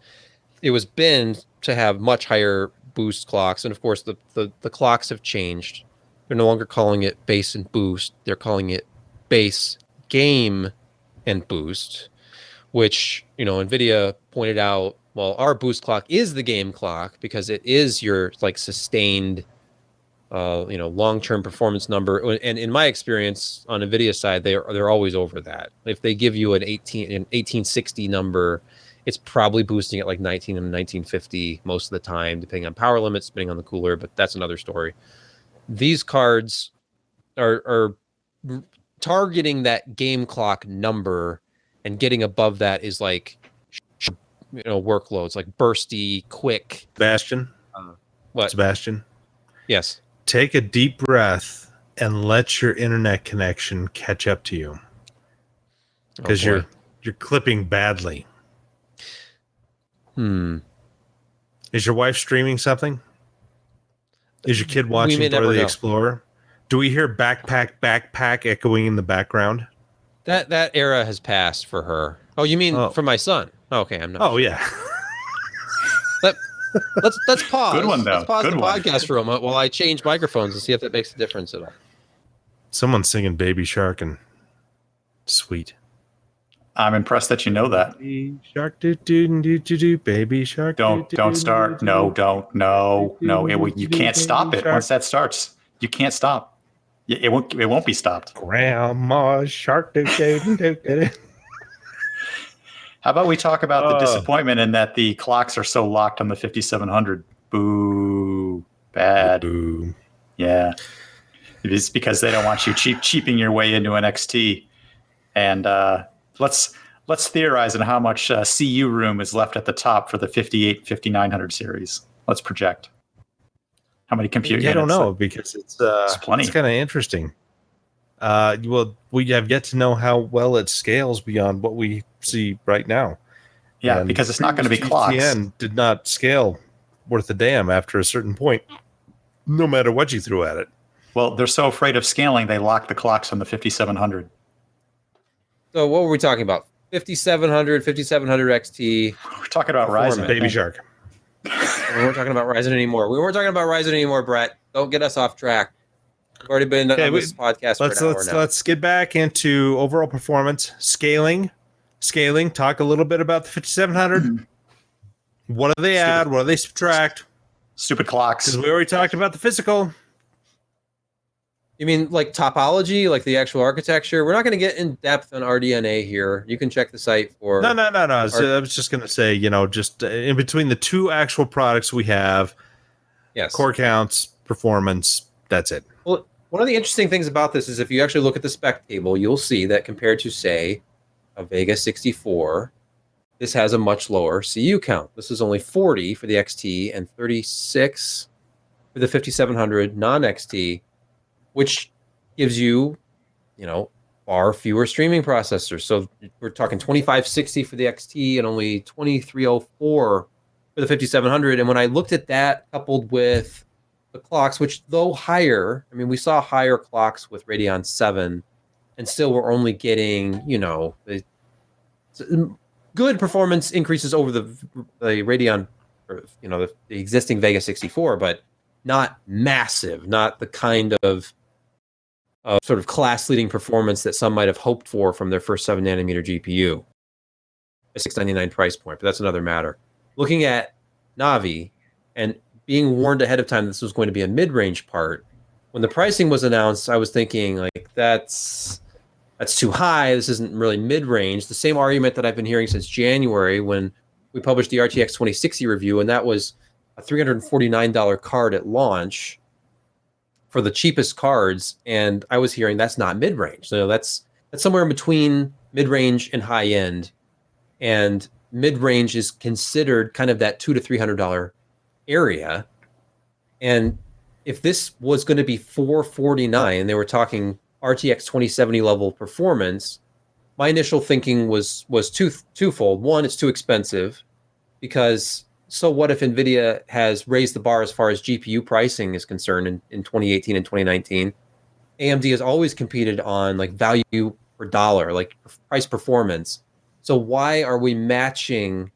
it was binned to have much higher boost clocks. And of course, the clocks have changed. They're no longer calling it base and boost; they're calling it base, game, and boost. Which NVIDIA pointed out. Well, our boost clock is the game clock because it is your sustained. Long-term performance number, and in my experience on NVIDIA side, they're always over that. If they give you an 1860 number, it's probably boosting at like 19 and 1950 most of the time, depending on power limits, depending on the cooler. But that's another story. These cards are targeting that game clock number, and getting above that is like workloads, like bursty, quick. Sebastian, What? Sebastian? Yes. Take a deep breath and let your internet connection catch up to you, because you're clipping badly. Is your wife streaming something? Is your kid watching Dora the Explorer? Do we hear backpack echoing in the background? That era has passed for her. Oh, you mean for my son? Okay, I'm not. Oh yeah. Let's pause. Good one, though. Let's pause Good the one. podcast for a moment while I change microphones and see if that makes a difference at all. Someone's singing Baby Shark, and sweet. I'm impressed that you know that. Baby Shark, do, Baby Shark. Don't start. No. You can't stop it once that starts. You can't stop. It won't be stopped. Grandma Shark, do. How about we talk about the disappointment in that the clocks are so locked on the 5700? Boo. Bad. Boo. Yeah. It's because they don't want you cheaping your way into an XT. And let's theorize on how much CU room is left at the top for the 5900 series. Let's project. How many compute units? I don't know, because it's plenty. It's kind of interesting. Well, we have yet to know how well it scales beyond what we see right now. Yeah, and because it's not going to be clocks. GTN did not scale worth a damn after a certain point, no matter what you threw at it. Well, they're so afraid of scaling, they lock the clocks on the 5700. So what were we talking about? 5700, 5700 XT. We're talking about Ryzen. Baby Shark. We weren't talking about Ryzen anymore. Brett. Don't get us off track. We've already been on this podcast for an hour now. Let's get back into overall performance. Scaling. Talk a little bit about the 5700. What do they add? What do they subtract? Stupid clocks. Because we already talked about the physical. You mean like topology, like the actual architecture? We're not going to get in depth on RDNA here. You can check the site for... No. I was just going to say, just in between the two actual products we have, yes, core counts, performance, that's it. Well, one of the interesting things about this is if you actually look at the spec table, you'll see that compared to, say, a Vega 64 this has a much lower CU count. This is only 40 for the XT and 36 for the 5700 non-XT, which gives you, far fewer streaming processors. So we're talking 2560 for the XT and only 2304 for the 5700. And when I looked at that coupled with the clocks, which though higher, I mean, we saw higher clocks with Radeon 7, and still we're only getting, the good performance increases over the Radeon, or, the existing Vega 64, but not massive, not the kind of sort of class-leading performance that some might have hoped for from their first 7-nanometer GPU. A $699 price point, but that's another matter. Looking at Navi and being warned ahead of time this was going to be a mid-range part, when the pricing was announced, I was thinking, like, that's too high. This isn't really mid-range. The same argument that I've been hearing since January when we published the RTX 2060 review, and that was a $349 card at launch for the cheapest cards, and I was hearing that's not mid-range. So that's somewhere in between mid-range and high-end, and mid-range is considered kind of that $200 to $300 area. And if this was going to be $449, they were talking RTX 2070 level performance, my initial thinking was twofold. One, it's too expensive, because so what if NVIDIA has raised the bar as far as GPU pricing is concerned in 2018 and 2019? AMD has always competed on like value per dollar, like price performance. So why are we matching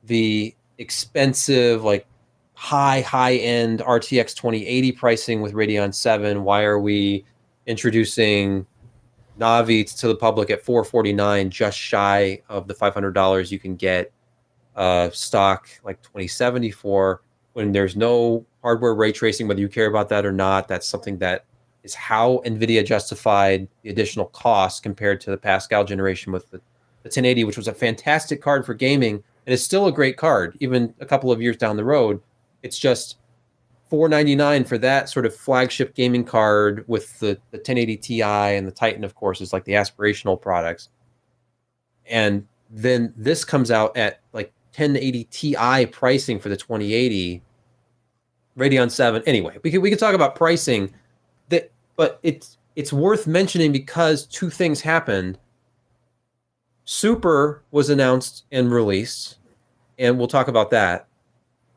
the expensive, like high-end RTX 2080 pricing with Radeon 7? Why are we introducing Navi to the public at $449, just shy of the $500 you can get stock like 2070 for, when there's no hardware ray tracing, whether you care about that or not? That's something that is how NVIDIA justified the additional cost compared to the Pascal generation with the 1080, which was a fantastic card for gaming, and it's still a great card, even a couple of years down the road. It's just $499 for that sort of flagship gaming card with the 1080 Ti, and the Titan, of course, is like the aspirational products. And then this comes out at like 1080 Ti pricing for the 2080 Radeon 7. Anyway, we could talk about pricing, but it's worth mentioning because two things happened. Super was announced and released, and we'll talk about that.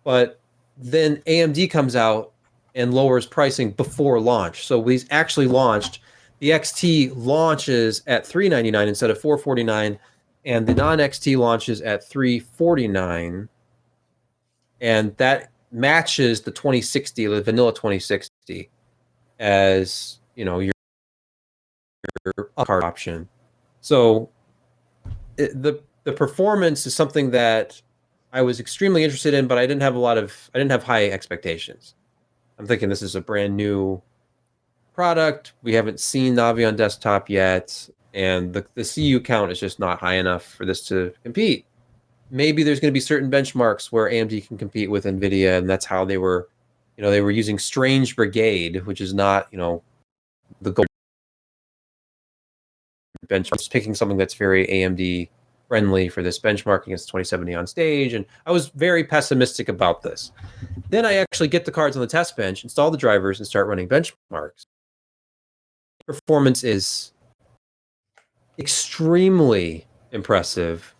But then AMD comes out and lowers pricing before launch. So we actually launched. The XT launches at $399 instead of $449, and the non-XT launches at $349, and that matches the 2060, the vanilla 2060, as your card option. So the performance is something that I was extremely interested in, but I didn't have high expectations. I'm thinking this is a brand new product. We haven't seen Navi on desktop yet, and the CU count is just not high enough for this to compete. Maybe there's going to be certain benchmarks where AMD can compete with NVIDIA, and that's how they were using Strange Brigade, which is not, the gold benchmark. It's picking something that's very AMD friendly for this benchmark against 2070 on stage, and I was very pessimistic about this. Then I actually get the cards on the test bench, install the drivers, and start running benchmarks. Performance is extremely impressive,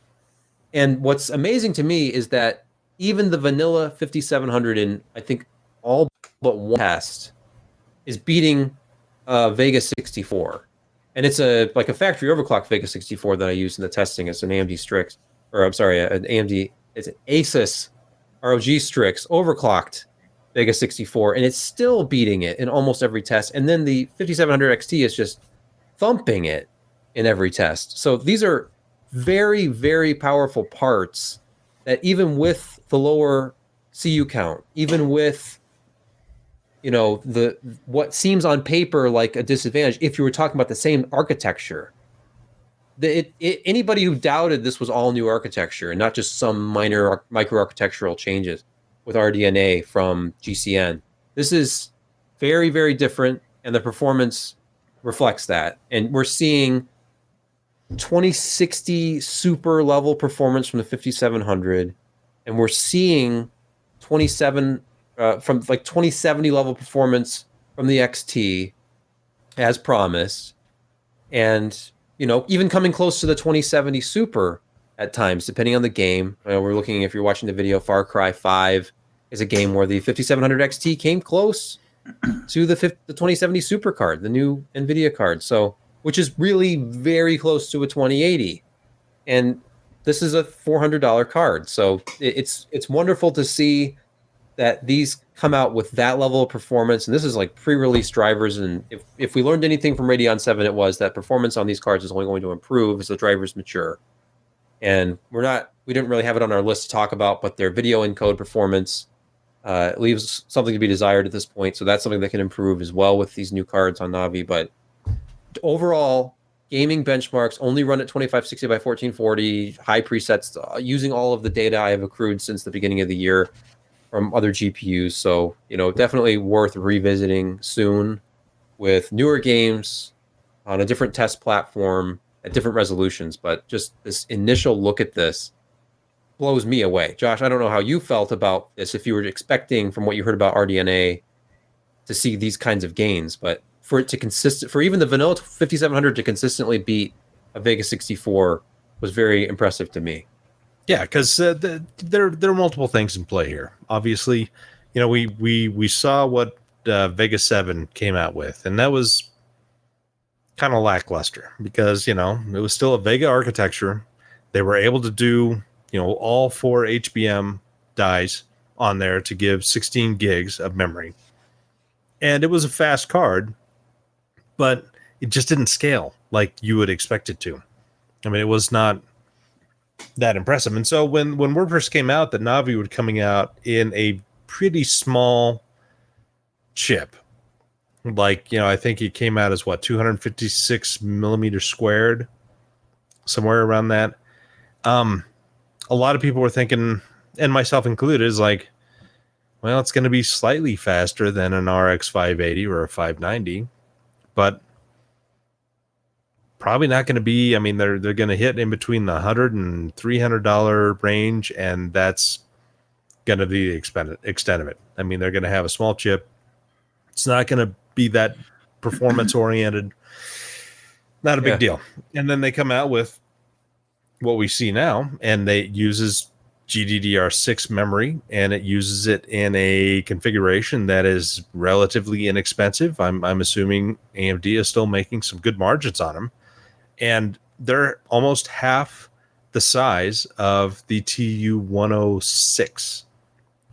and what's amazing to me is that even the vanilla 5700 in, I think, all but one test is beating Vega 64. And it's a factory overclock Vega 64 that I used in the testing. It's an AMD Strix, it's an ASUS ROG Strix overclocked Vega 64, and it's still beating it in almost every test. And then the 5700 XT is just thumping it in every test. So these are very, very powerful parts that even with the lower CU count, even with what seems on paper like a disadvantage, if you were talking about the same architecture, anybody who doubted this was all new architecture and not just some minor micro-architectural changes with RDNA from GCN, this is very, very different, and the performance reflects that. And we're seeing 2060 super level performance from the 5700, and we're seeing 27 from like 2070 level performance from the XT as promised, and even coming close to the 2070 super at times, depending on the game. We're looking, if you're watching the video, Far Cry 5 is a game where the 5700 XT came close to the 2070 super card, the new NVIDIA card. So, which is really very close to a 2080. And this is a $400 card. So it's wonderful to see that these come out with that level of performance. And this is like pre-release drivers. And if we learned anything from Radeon 7, it was that performance on these cards is only going to improve as the drivers mature. And we didn't really have it on our list to talk about, but their video encode performance leaves something to be desired at this point. So that's something that can improve as well with these new cards on Navi. But overall, gaming benchmarks only run at 2560 by 1440, high presets, using all of the data I have accrued since the beginning of the year from other GPUs. So, definitely worth revisiting soon with newer games on a different test platform at different resolutions. But just this initial look at this blows me away. Josh, I don't know how you felt about this, if you were expecting from what you heard about RDNA to see these kinds of gains, but for it to for even the vanilla 5700 to consistently beat a Vega 64 was very impressive to me. Yeah, because there are multiple things in play here. Obviously, we saw what Vega 7 came out with, and that was kind of lackluster because it was still a Vega architecture. They were able to do all 4 HBM dies on there to give 16 gigs of memory, and it was a fast card, but it just didn't scale like you would expect it to. I mean, it was not that impressive. And so when word first came out that Navi was coming out in a pretty small chip, like, I think it came out as 256 millimeters squared, somewhere around that. A lot of people were thinking, and myself included, is like, well, it's going to be slightly faster than an RX 580 or a 590, but probably not going to be. I mean, they're going to hit in between the $100 and $300 range, and that's going to be the extent of it. I mean, they're going to have a small chip. It's not going to be that performance oriented. Not a big deal. And then they come out with what we see now, and they uses GDDR6 memory, and it uses it in a configuration that is relatively inexpensive. I'm assuming AMD is still making some good margins on them, and they're almost half the size of the TU106,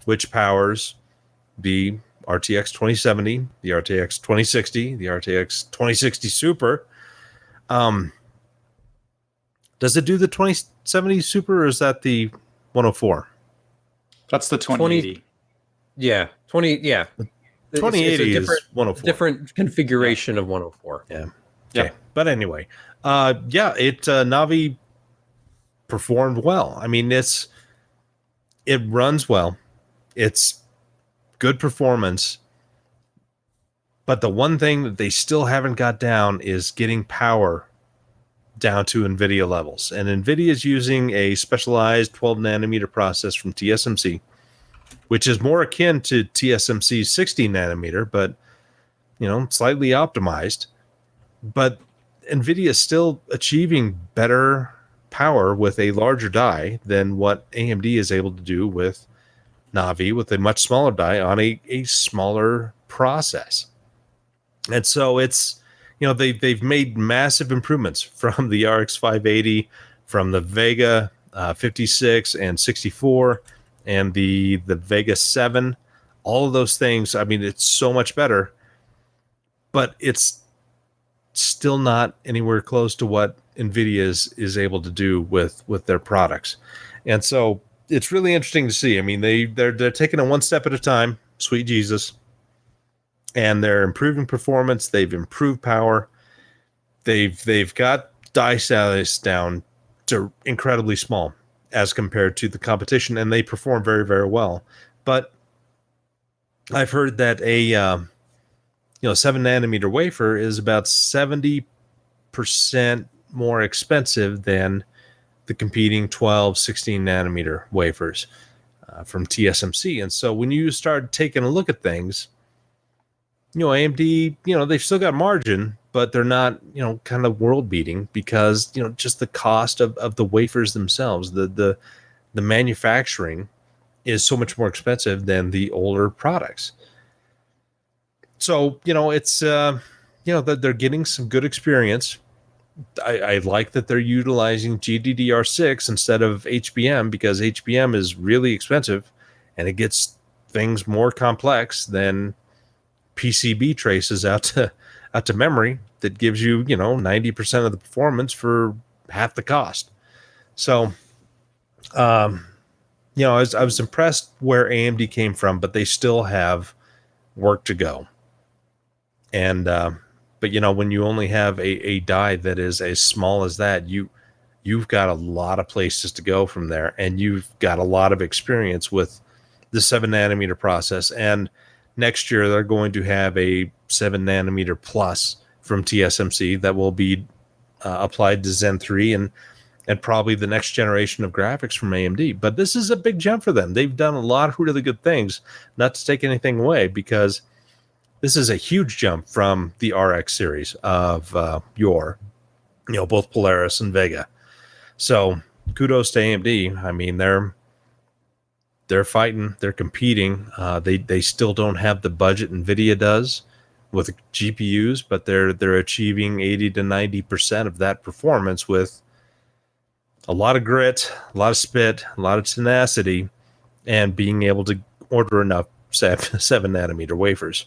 which powers the RTX 2070, the RTX 2060, the RTX 2060 Super. Does it do the 2070 Super, or is that the 104? That's the 2080. Yeah, 2080 is 104. Different configuration of 104. Yeah. Okay. But anyway, it Navi performed well. I mean, it runs well. It's good performance. But the one thing that they still haven't got down is getting power down to NVIDIA levels. And NVIDIA is using a specialized 12 nanometer process from TSMC, which is more akin to TSMC's 16 nanometer, but slightly optimized. But NVIDIA is still achieving better power with a larger die than what AMD is able to do with Navi, with a much smaller die on a smaller process. And so it's, they've made massive improvements from the RX 580, from the Vega 56 and 64, and the Vega 7. All of those things, I mean, it's so much better, but it's still not anywhere close to what NVIDIA is able to do with their products. And so it's really interesting to see. I mean, they're taking it one step at a time, sweet Jesus. And they're improving performance. They've improved power. They've got die size down to incredibly small as compared to the competition, and they perform very, very well. But I've heard that a 7 nanometer wafer is about 70% more expensive than the competing 12, 16 nanometer wafers from TSMC. And so when you start taking a look at things, AMD, they've still got margin, but they're not, kind of world beating because, just the cost of the wafers themselves, the manufacturing is so much more expensive than the older products. So, it's, that they're getting some good experience. I like that they're utilizing GDDR6 instead of HBM because HBM is really expensive and it gets things more complex than PCB traces out to memory that gives you 90% of the performance for half the cost. So I was impressed where AMD came from, but they still have work to go. And but when you only have a die that is as small as that, you've got a lot of places to go from there, and you've got a lot of experience with the 7 nanometer process. And next year, they're going to have a 7 nanometer plus from TSMC that will be applied to Zen 3 and probably the next generation of graphics from AMD. But this is a big jump for them. They've done a lot of really good things, not to take anything away, because this is a huge jump from the RX series of both Polaris and Vega. So kudos to AMD. I mean, they're fighting, they're competing. They still don't have the budget NVIDIA does with GPUs, but they're achieving 80 to 90% of that performance with a lot of grit, a lot of spit, a lot of tenacity, and being able to order enough 7 nanometer wafers.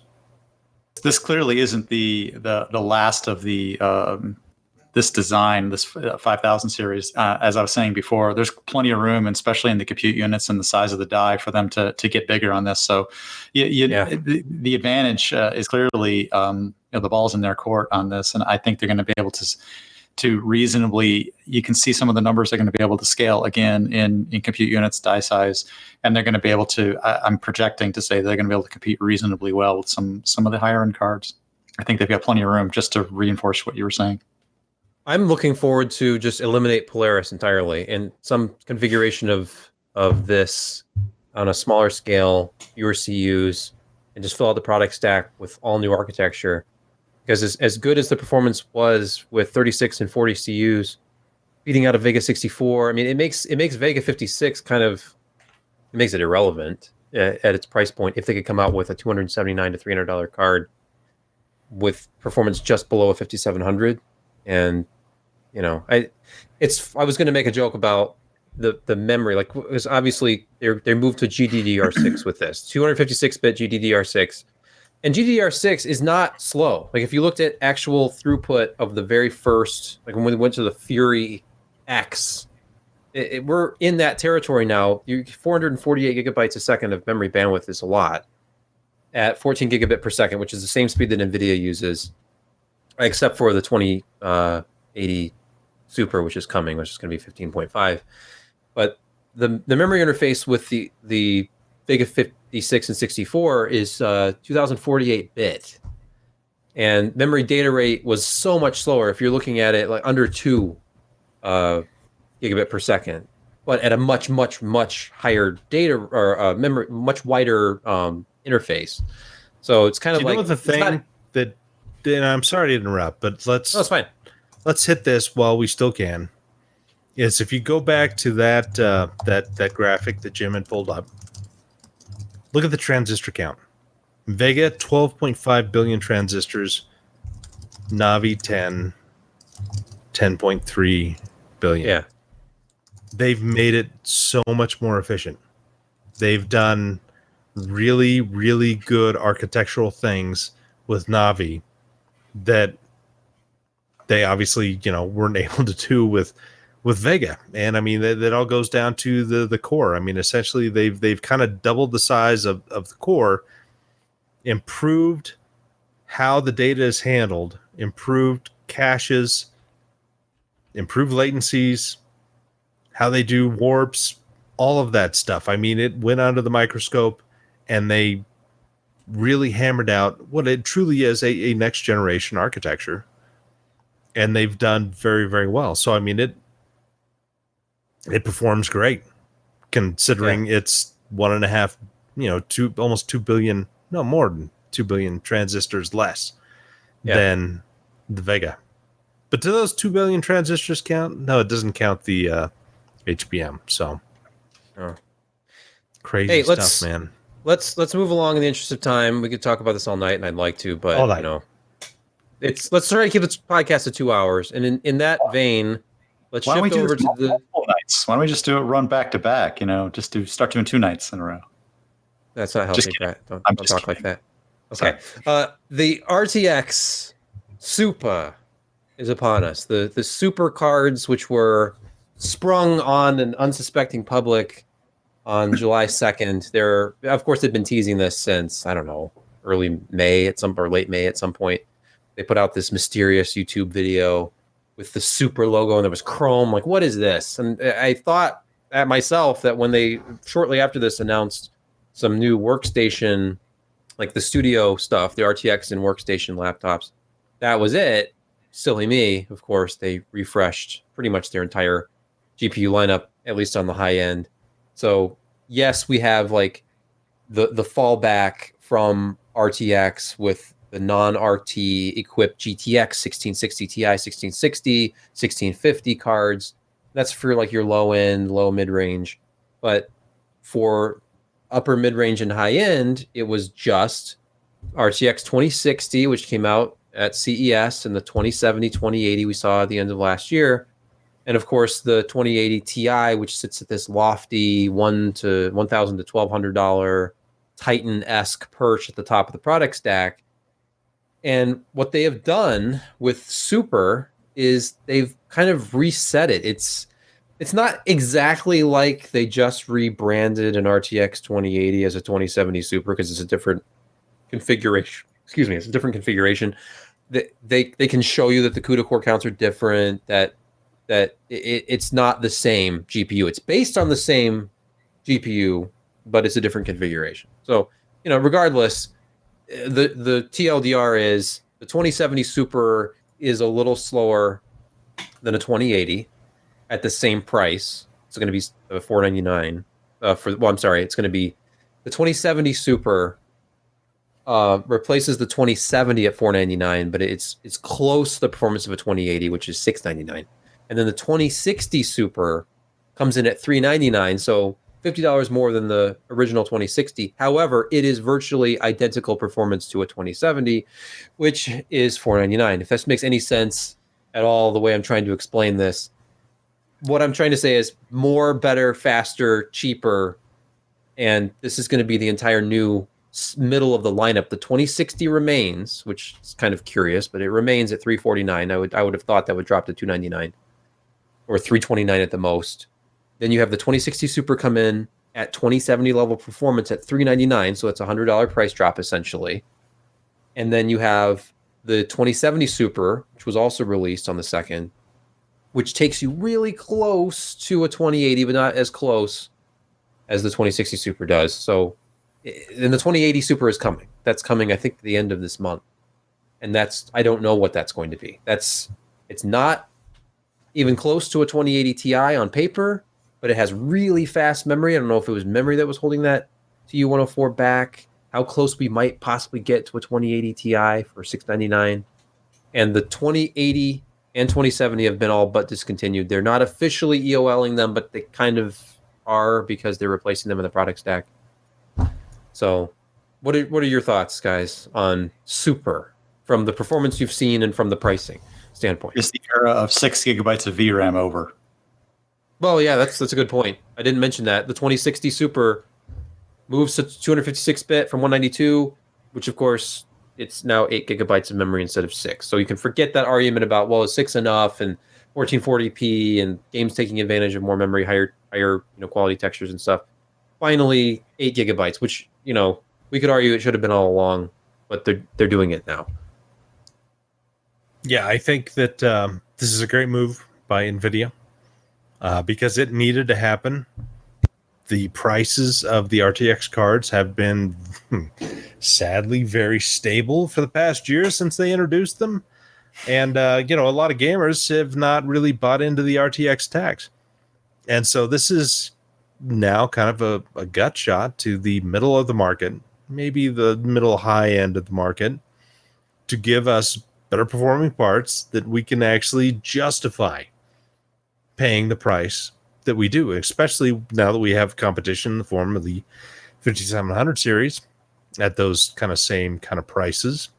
This clearly isn't the last of the this design, this 5000 series. As I was saying before, there's plenty of room, and especially in the compute units and the size of the die, for them to get bigger on this. So the advantage is clearly the ball's in their court on this, and I think they're going to be able to reasonably, you can see some of the numbers they're going to be able to scale again in compute units, die size, and they're going to be able to, I'm projecting to say they're going to be able to compete reasonably well with some of the higher end cards. I think they've got plenty of room, just to reinforce what you were saying. I'm looking forward to just eliminate Polaris entirely and some configuration of this on a smaller scale, fewer CUs, and just fill out the product stack with all new architecture. Because as good as the performance was with 36 and 40 CUs, beating out a Vega 64, I mean, it makes Vega 56 it makes it irrelevant at its price point if they could come out with a $279 to $300 card with performance just below a 5700. And I was going to make a joke about the memory, like, because obviously they moved to GDDR6 with this 256-bit GDDR6. And GDDR6 is not slow. Like, if you looked at actual throughput of the very first, like when we went to the Fury X, we're in that territory now. 448 gigabytes a second of memory bandwidth is a lot at 14 gigabit per second, which is the same speed that NVIDIA uses, except for the 2080 Super, which is coming, which is going to be 15.5. But the memory interface with the Vega 56 and 64 is 2048-bit. And memory data rate was so much slower if you're looking at it like under 2 gigabit per second, but at a much, much, much higher data or memory, much wider interface. So it's kind of like the thing that, and I'm sorry to interrupt, but it's fine. Let's hit this while we still can. Is if you go back to that graphic that Jim had pulled up, look at the transistor count. Vega 12.5 billion transistors, Navi 10.3 billion. Yeah. They've made it so much more efficient. They've done really, really good architectural things with Navi that they obviously, weren't able to do with Vega. And I mean, that all goes down to the core. I mean, essentially they've kind of doubled the size of the core, improved how the data is handled, improved caches, improved latencies, how they do warps, all of that stuff. I mean, it went under the microscope and they really hammered out what it truly is, a next generation architecture. and they've done very, very well. So I mean, it performs great considering it's 1.5, almost 2 billion, no more than 2 billion transistors less than the Vega. But do those 2 billion transistors count? No, it doesn't count the HBM. So crazy stuff, man. Let's move along in the interest of time. We could talk about this all night, and I'd like to, but let's try to keep this podcast to 2 hours. And in that vein, let's shift over to the nights. Why don't we just do it run back to back? Just to start doing 2 nights in a row. That's not healthy, Pat. Don't talk like that. Okay. The RTX Super is upon us. The Super cards, which were sprung on an unsuspecting public on July 2nd. Of course, they've been teasing this since, I don't know, early May or late May at some point. They put out this mysterious YouTube video with the Super logo, and there was chrome. Like, what is this? And I thought at myself that when they shortly after this announced some new workstation, like the studio stuff, the RTX and workstation laptops, that was it. Silly me, of course. They refreshed pretty much their entire GPU lineup, at least on the high end. So yes, we have like the fallback from RTX with the non-RT equipped GTX 1660 Ti, 1660, 1650 cards. That's for like your low end, low mid range. But for upper mid range and high end, it was just RTX 2060, which came out at CES, and the 2070, 2080 we saw at the end of last year. And of course, the 2080 Ti, which sits at this lofty $1,000 to $1,200 Titan-esque perch at the top of the product stack. And what they have done with Super is they've kind of reset it. It's not exactly like they just rebranded an RTX 2080 as a 2070 Super, because it's a different configuration. Excuse me, it's a different configuration. They can show you that the CUDA core counts are different, that it's not the same GPU. It's based on the same GPU, but it's a different configuration. So, regardless, the TLDR is the 2070 Super is a little slower than a 2080 at the same price. It's going to be $499 it's going to be the 2070 Super replaces the 2070 at $499, but it's close to the performance of a 2080, which is $699. And then the 2060 Super comes in at $399, so $50 more than the original 2060. However, it is virtually identical performance to a 2070, which is $499. If this makes any sense at all, the way I'm trying to explain this, what I'm trying to say is more, better, faster, cheaper, and this is going to be the entire new middle of the lineup. The 2060 remains, which is kind of curious, but it remains at $349. I would have thought that would drop to $299 or $329 at the most. Then you have the 2060 Super come in at 2070 level performance at $399, so it's a $100 price drop essentially. And then you have the 2070 Super, which was also released on the 2nd, which takes you really close to a 2080, but not as close as the 2060 Super does. So, and the 2080 Super is coming. That's coming, I think, at the end of this month. And I don't know what that's going to be. It's not even close to a 2080 Ti on paper, but it has really fast memory. I don't know if it was memory that was holding that TU-104 back, how close we might possibly get to a 2080 Ti for $699. And the 2080 and 2070 have been all but discontinued. They're not officially EOLing them, but they kind of are because they're replacing them in the product stack. So what are your thoughts, guys, on Super from the performance you've seen and from the pricing standpoint? Is the era of 6 gigabytes of VRAM over? Well, yeah, that's a good point. I didn't mention that. The 2060 Super moves to 256-bit from 192, which, of course, it's now 8 gigabytes of memory instead of 6. So you can forget that argument about, well, is 6 enough, and 1440p and games taking advantage of more memory, higher quality textures and stuff. Finally, 8 gigabytes, which, we could argue it should have been all along, but they're doing it now. Yeah, I think that this is a great move by NVIDIA because it needed to happen. The prices of the RTX cards have been sadly very stable for the past year since they introduced them. And, a lot of gamers have not really bought into the RTX tax. And so this is now kind of a gut shot to the middle of the market, maybe the middle high end of the market, to give us better performing parts that we can actually justify paying the price that we do, especially now that we have competition in the form of the 5700 series at those kind of same kind of prices,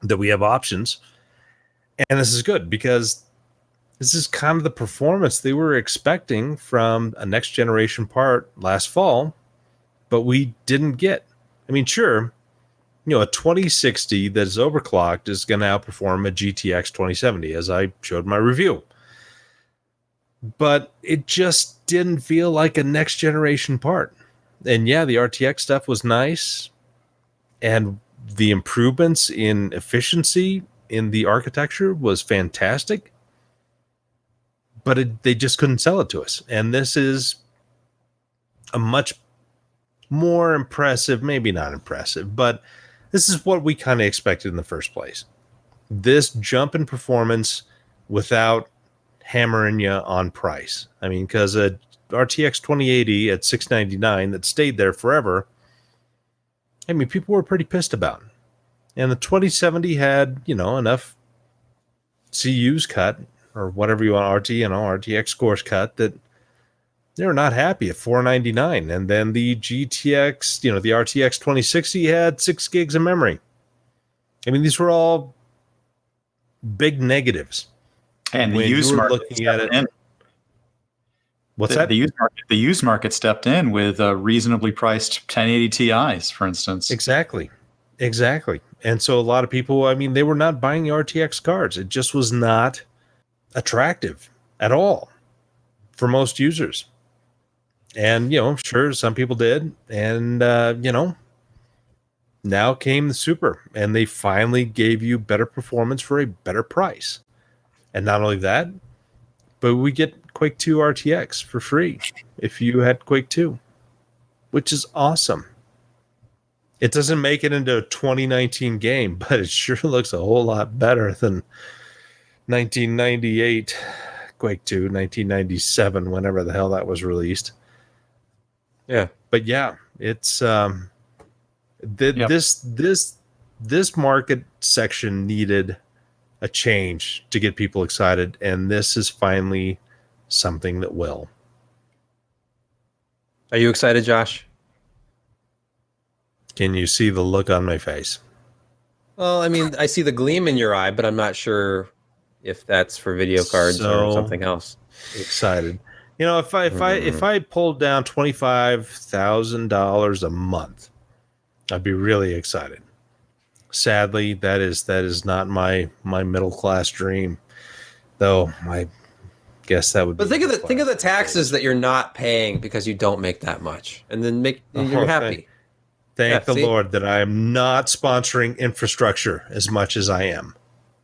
that we have options. And this is good because this is kind of the performance they were expecting from a next generation part last fall, but we didn't get. I mean, sure, a 2060 that is overclocked is going to outperform a GTX 2070, as I showed my review. But it just didn't feel like a next generation part. And yeah, the RTX stuff was nice, and the improvements in efficiency in the architecture was fantastic, but they just couldn't sell it to us. And this is a much more impressive, maybe not impressive, but this is what we kind of expected in the first place. This jump in performance without hammering you on price. I mean, because a RTX 2080 at $699 that stayed there forever, I mean, people were pretty pissed about it. And the 2070 had, enough CUs cut, or whatever you want, RTX cores cut, that they were not happy at $499. And then the GTX, the RTX 2060 had 6 gigs of memory. I mean, these were all big negatives. And the used market stepped in. What's that? The used market stepped in with reasonably priced 1080 Ti's, for instance. Exactly. And so a lot of people, I mean, they were not buying the RTX cards. It just was not attractive at all for most users. And, sure, some people did. And, now came the Super, and they finally gave you better performance for a better price. And not only that, but we get Quake 2 RTX for free if you had Quake 2, which is awesome. It doesn't make it into a 2019 game, but it sure looks a whole lot better than 1998 Quake 2, 1997, whenever the hell that was released. Yeah. But yeah, it's this market section needed a change to get people excited, and this is finally something that will. Are you excited, Josh? Can you see the look on my face? Well, I mean, I see the gleam in your eye, but I'm not sure if that's for video cards or something else. Excited. If I pulled down $25,000 a month, I'd be really excited. Sadly, that is not my middle class dream, though. I guess that would. But think of the taxes that you're not paying because you don't make that much, and then you're happy. Thank the Lord that I am not sponsoring infrastructure as much as I am.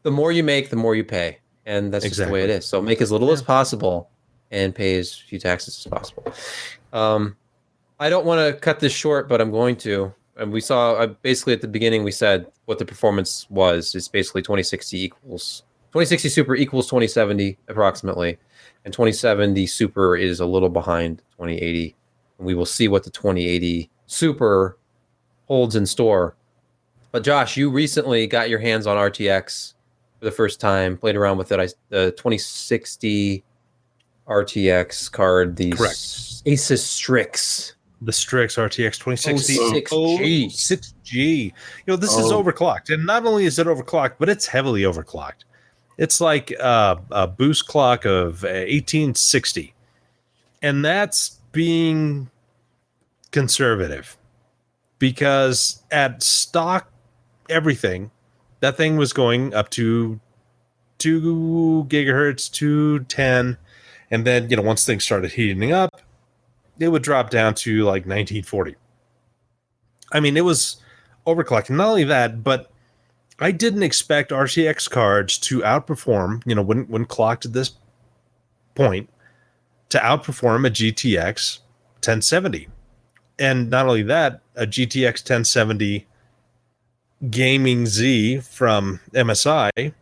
The more you make, the more you pay, and that's just the way it is. So make as little as possible and pay as few taxes as possible. I don't want to cut this short, but I'm going to. And we saw basically at the beginning we said what the performance was. It's basically 2060 Super equals 2070 approximately, and 2070 Super is a little behind 2080. And we will see what the 2080 Super holds in store. But Josh, you recently got your hands on RTX for the first time, played around with it. The 2060 RTX card, the ASUS Strix. The Strix RTX 2060 6G. This is overclocked. And not only is it overclocked, but it's heavily overclocked. It's like a boost clock of 1860. And that's being conservative. Because at stock everything, that thing was going up to 2 gigahertz, 210. And then, once things started heating up, it would drop down to like 1940. I mean, it was overclocked. And not only that, but I didn't expect RTX cards to outperform, when clocked at this point, to outperform a GTX 1070. And not only that, a GTX 1070 Gaming Z from MSI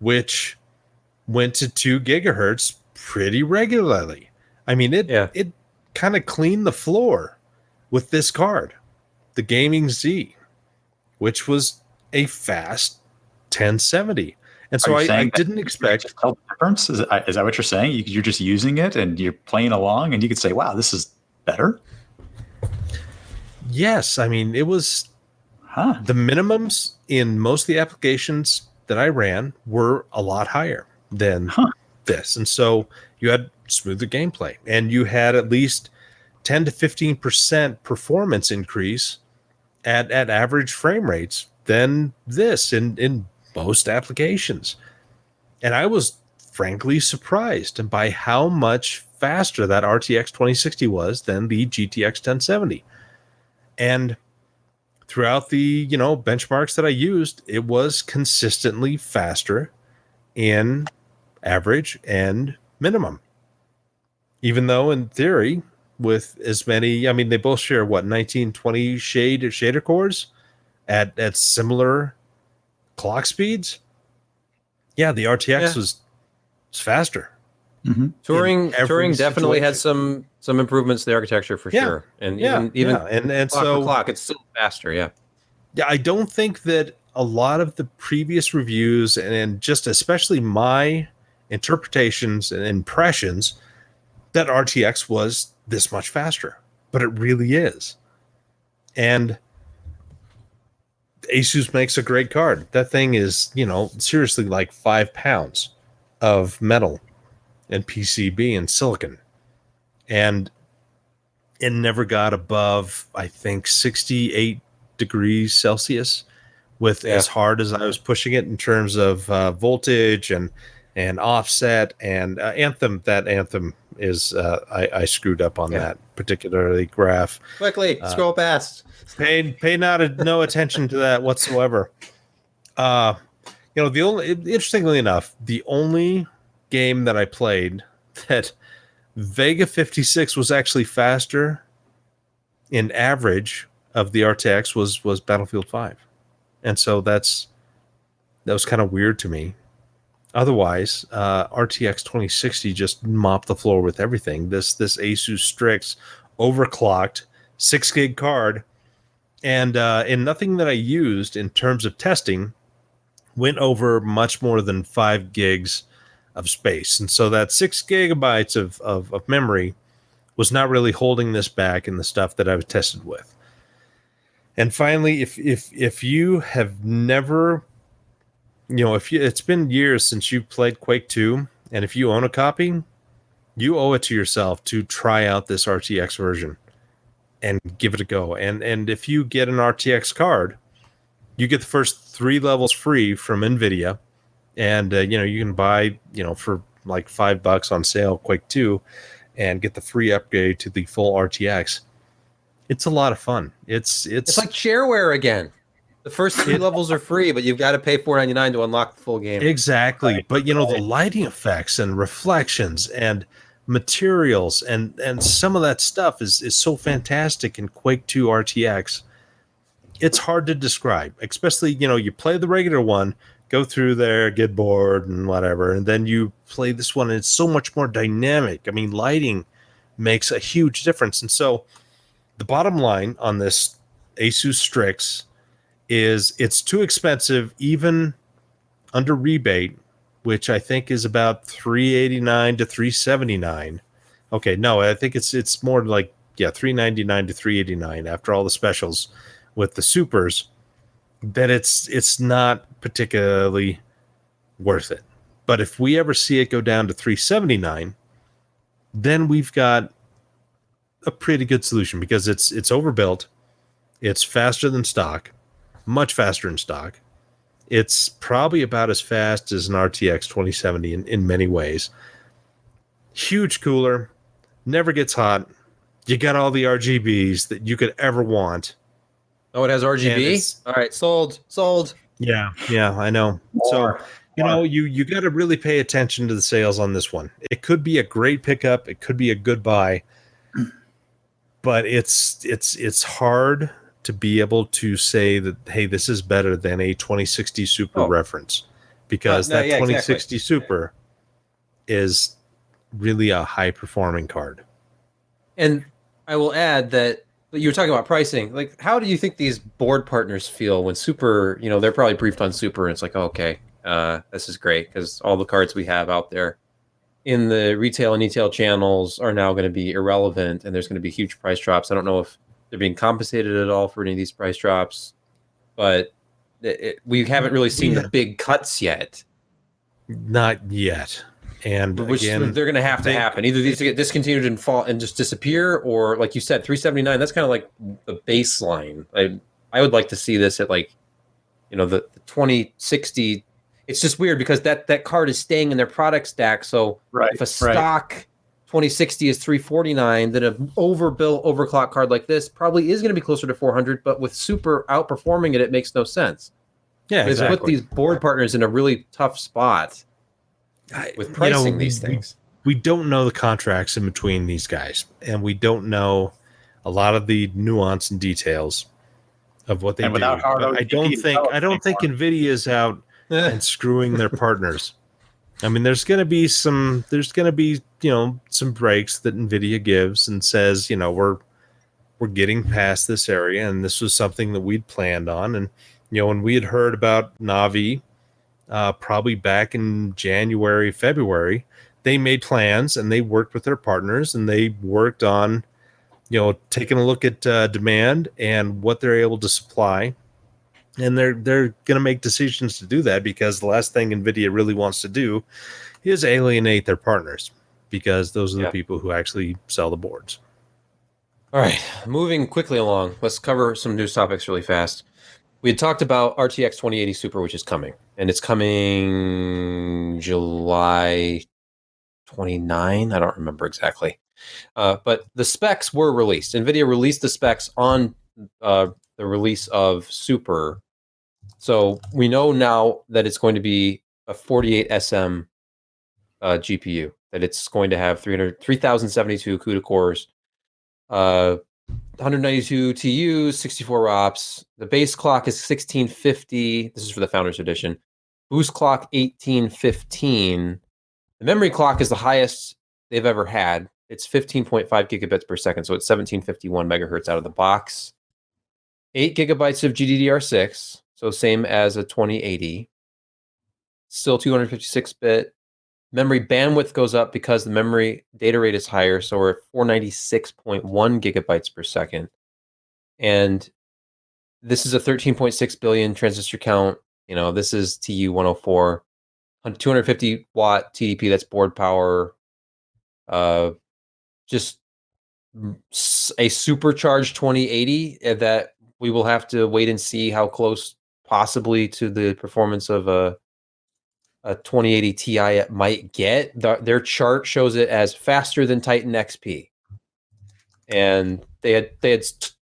which went to 2 gigahertz pretty regularly. I mean, it kind of cleaned the floor with this card, the Gaming Z, which was a fast 1070. And so I didn't expect. Just tell the difference. Is that what you're saying? You're just using it and you're playing along, and you could say, "Wow, this is better." Yes, I mean it was. The minimums in most of the applications that I ran were a lot higher than this, and so you had smoother gameplay, and you had at least 10 to 15% performance increase at average frame rates than this in most applications. And I was frankly surprised by how much faster that RTX 2060 was than the GTX 1070. And throughout the benchmarks that I used, it was consistently faster in average and minimum. Even though in theory, with as many, I mean, they both share 1920 shader cores at similar clock speeds. Yeah, the RTX was faster. Mm-hmm. Turing definitely had some improvements to the architecture for sure, and even and so clock, it's still faster. Yeah, I don't think that a lot of the previous reviews and just especially my interpretations and impressions that RTX was this much faster, but it really is. And ASUS makes a great card. That thing is, seriously like 5 pounds of metal and PCB and silicon. And it never got above, I think, 68 degrees Celsius with as hard as I was pushing it in terms of voltage and offset and Anthem. That Anthem is, I screwed up on that particularly graph. Quickly, scroll past. Pay no attention to that whatsoever. Interestingly enough, the only game that I played that Vega 56 was actually faster in average of the RTX was Battlefield 5. And so that was kind of weird to me. Otherwise, RTX 2060 just mopped the floor with everything. This ASUS Strix overclocked 6 gig card, and nothing that I used in terms of testing went over much more than 5 gigs of space. And so that 6 gigabytes of memory was not really holding this back in the stuff that I was tested with. And finally, if you have never, it's been years since you played Quake 2, and if you own a copy, you owe it to yourself to try out this RTX version and give it a go. And if you get an RTX card, you get the first 3 levels free from NVIDIA. And, you can buy, for like $5 on sale, Quake 2, and get the free upgrade to the full RTX. It's a lot of fun. It's like shareware again. The first 3 levels are free, but you've got to pay $4.99 to unlock the full game. Exactly. Right. But, the lighting effects and reflections and materials and some of that stuff is so fantastic in Quake 2 RTX. It's hard to describe, especially, you play the regular one, go through there, get bored and whatever, and then you play this one and it's so much more dynamic. I mean, lighting makes a huge difference. And so the bottom line on this ASUS Strix is it's too expensive, even under rebate, which I think is about $389 to $379. Okay, no, I think it's more like $399 to $389 after all the specials with the supers. That it's not particularly worth it. But if we ever see it go down to $379, then we've got a pretty good solution because it's overbuilt, it's faster than stock, much faster in stock. It's probably about as fast as an RTX 2070 in many ways. Huge cooler, never gets hot. You got all the RGBs that you could ever want. Oh, it has RGB? All right, sold. Yeah, I know. So, you got to really pay attention to the sales on this one. It could be a great pickup. It could be a good buy. But it's hard to be able to say that, hey, this is better than a 2060 Super reference. because No, that yeah, 2060 exactly. Super is really a high performing card. And I will add that you were talking about pricing. Like, how do you think these board partners feel when Super, they're probably briefed on Super and it's like, oh, okay, this is great because all the cards we have out there in the retail and e-tail channels are now going to be irrelevant and there's going to be huge price drops. I don't know if they're being compensated at all for any of these price drops, but we haven't really seen the big cuts yet. Not yet. And Which again, they're going to have to happen. Either these get discontinued and fall and just disappear, or like you said, 379. That's kind of like the baseline. I would like to see this at like, the 2060. It's just weird because that card is staying in their product stack. So if a stock 2060 is 349, then an overbuilt overclock card like this probably is going to be closer to 400. But with Super outperforming it, it makes no sense. Yeah, exactly. It's put these board partners in a really tough spot with pricing these things. We don't know the contracts in between these guys, and we don't know a lot of the nuance and details of what they do. But I don't think NVIDIA is out and screwing their partners. I mean, there's going to be some breaks that NVIDIA gives and says, we're getting past this area, and this was something that we'd planned on. And when we had heard about Navi, probably back in January, February, they made plans and they worked with their partners and they worked on, taking a look at demand and what they're able to supply. And they're going to make decisions to do that because the last thing NVIDIA really wants to do is alienate their partners because those are the people who actually sell the boards. All right, moving quickly along, let's cover some news topics really fast. We had talked about RTX 2080 Super, which is coming, and it's coming July 29. I don't remember exactly, but the specs were released. NVIDIA released the specs on the release of Super, so we know now that it's going to be a 48 SM GPU, that it's going to have 3072 CUDA cores, 192 TUs, 64 ROPS. The base clock is 1650. This is for the Founders Edition. Boost clock 1815. The memory clock is the highest they've ever had. It's 15.5 gigabits per second, so it's 1751 megahertz out of the box. 8 gigabytes of GDDR6, so same as a 2080. Still 256-bit. Memory bandwidth goes up because the memory data rate is higher, so we're at 496.1 gigabytes per second. And this is a 13.6 billion transistor count. This is TU104, 250 watt TDP, that's board power. Just a supercharged 2080 that we will have to wait and see how close possibly to the performance of a 2080 Ti it might get. Their chart shows it as faster than Titan XP, and they had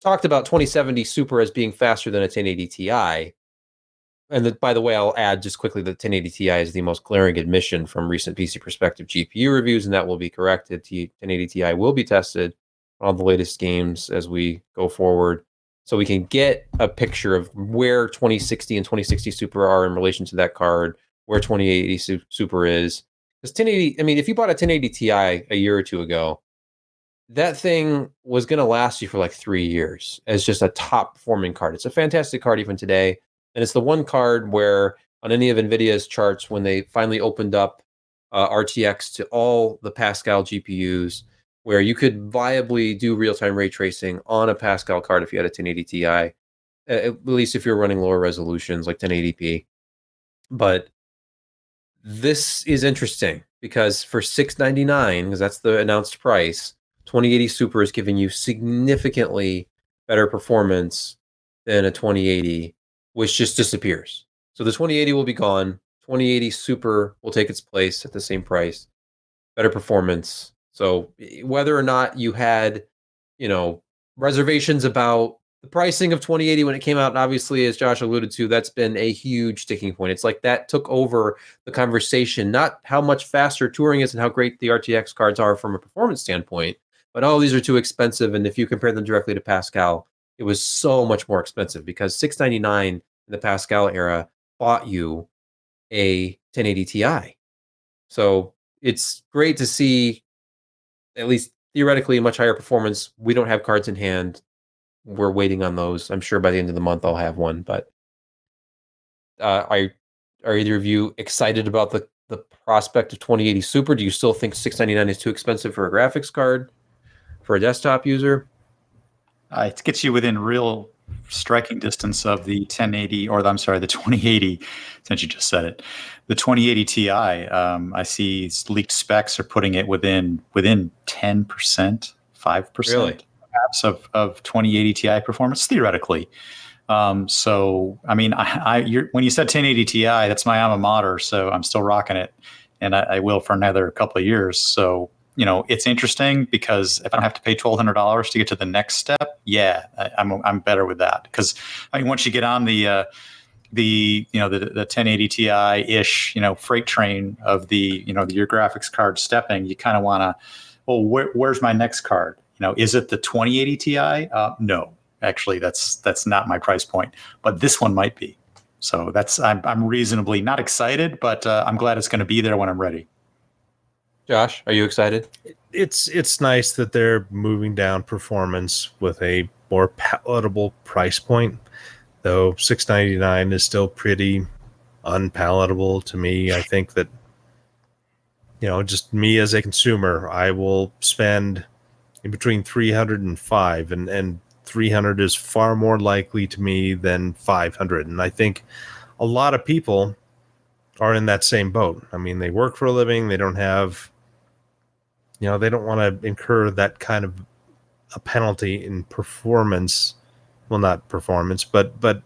talked about 2070 Super as being faster than a 1080 Ti. And by the way, I'll add just quickly that 1080 Ti is the most glaring admission from recent PC Perspective GPU reviews, and that will be corrected. 1080 Ti will be tested on all the latest games as we go forward, so we can get a picture of where 2060 and 2060 Super are in relation to that card, where 2080 Super is. Because 1080, I mean, if you bought a 1080 Ti a year or two ago, that thing was going to last you for like 3 years as just a top performing card. It's a fantastic card even today. And it's the one card where on any of NVIDIA's charts, when they finally opened up RTX to all the Pascal GPUs, where you could viably do real-time ray tracing on a Pascal card if you had a 1080 Ti, at least if you're running lower resolutions like 1080p. But this is interesting because for $699, because that's the announced price, 2080 Super is giving you significantly better performance than a 2080, which just disappears. So the 2080 will be gone. 2080 Super will take its place at the same price, better performance. So whether or not you had, reservations about the pricing of 2080 when it came out, and obviously, as Josh alluded to, that's been a huge sticking point. It's like that took over the conversation, not how much faster touring is and how great the RTX cards are from a performance standpoint, but these are too expensive. And if you compare them directly to Pascal, it was so much more expensive because $699 in the Pascal era bought you a 1080 Ti. So it's great to see, at least theoretically, much higher performance. We don't have cards in hand. We're waiting on those. I'm sure by the end of the month I'll have one. But are either of you excited about the prospect of 2080 Super? Do you still think $699 is too expensive for a graphics card for a desktop user? It gets you within real striking distance of the 1080, or I'm sorry, the 2080, since you just said it. The 2080 Ti, I see leaked specs are putting it within 10%, 5%, Really? perhaps, of 2080 Ti performance, theoretically. So, I mean, when you said 1080 Ti, that's my alma mater, so I'm still rocking it, and I will for another couple of years. So, it's interesting because if I don't have to pay $1,200 to get to the next step, yeah, I'm better with that. Because I mean, once you get on the 1080 Ti ish, freight train of your graphics card stepping, you kind of want to, well, where's my next card? Is it the 2080 Ti? No, actually, that's not my price point, but this one might be. So I'm reasonably not excited, but I'm glad it's going to be there when I'm ready. Josh, are you excited? It's nice that they're moving down performance with a more palatable price point, though $699 is still pretty unpalatable to me. I think that, just me as a consumer, I will spend in between 300 and 5, and 300 is far more likely to me than 500. And I think a lot of people are in that same boat. I mean, they work for a living, they don't have, they don't want to incur that kind of a penalty in performance. Well, not performance, but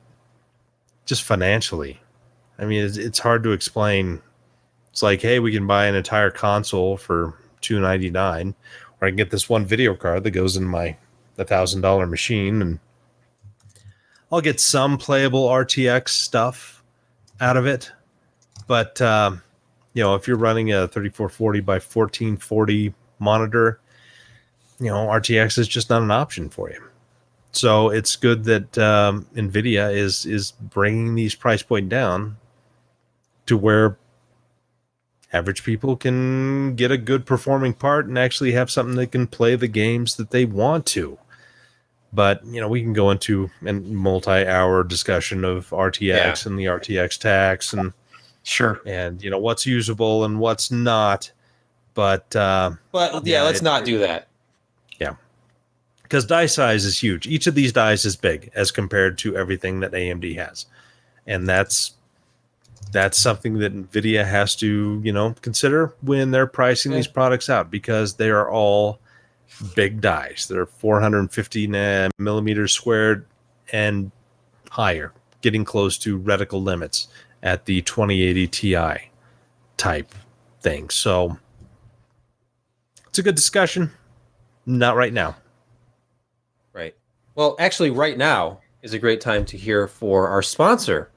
just financially. I mean, it's hard to explain. It's like, hey, we can buy an entire console for $299, or I can get this one video card that goes in my $1,000 machine, and I'll get some playable RTX stuff out of it. But if you're running a 3440 by 1440 monitor, RTX is just not an option for you. So it's good that NVIDIA is bringing these price point down to where average people can get a good performing part and actually have something that can play the games that they want to. But, we can go into a multi-hour discussion of RTX and the RTX tax and sure, and what's usable and what's not. But let's not do that. Yeah, because die size is huge. Each of these dies is big as compared to everything that AMD has, and that's something that NVIDIA has to consider when they're pricing these products out, because they are all big dies. They're 450 millimeters squared and higher, getting close to reticle limits at the 2080 Ti type thing. So it's a good discussion. Not right now. Right. Well, actually, right now is a great time to hear for our sponsor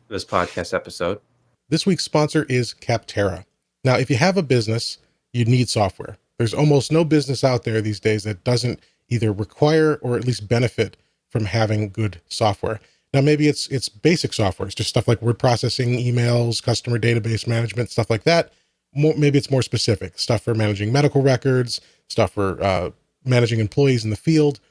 for this podcast episode. This week's sponsor is Capterra. Now, if you have a business, you need software. There's almost no business out there these days that doesn't either require or at least benefit from having good software. Now, maybe it's basic software. It's just stuff like word processing, emails, customer database management, stuff like that. Maybe it's more specific, stuff for managing medical records, stuff for managing employees in the field.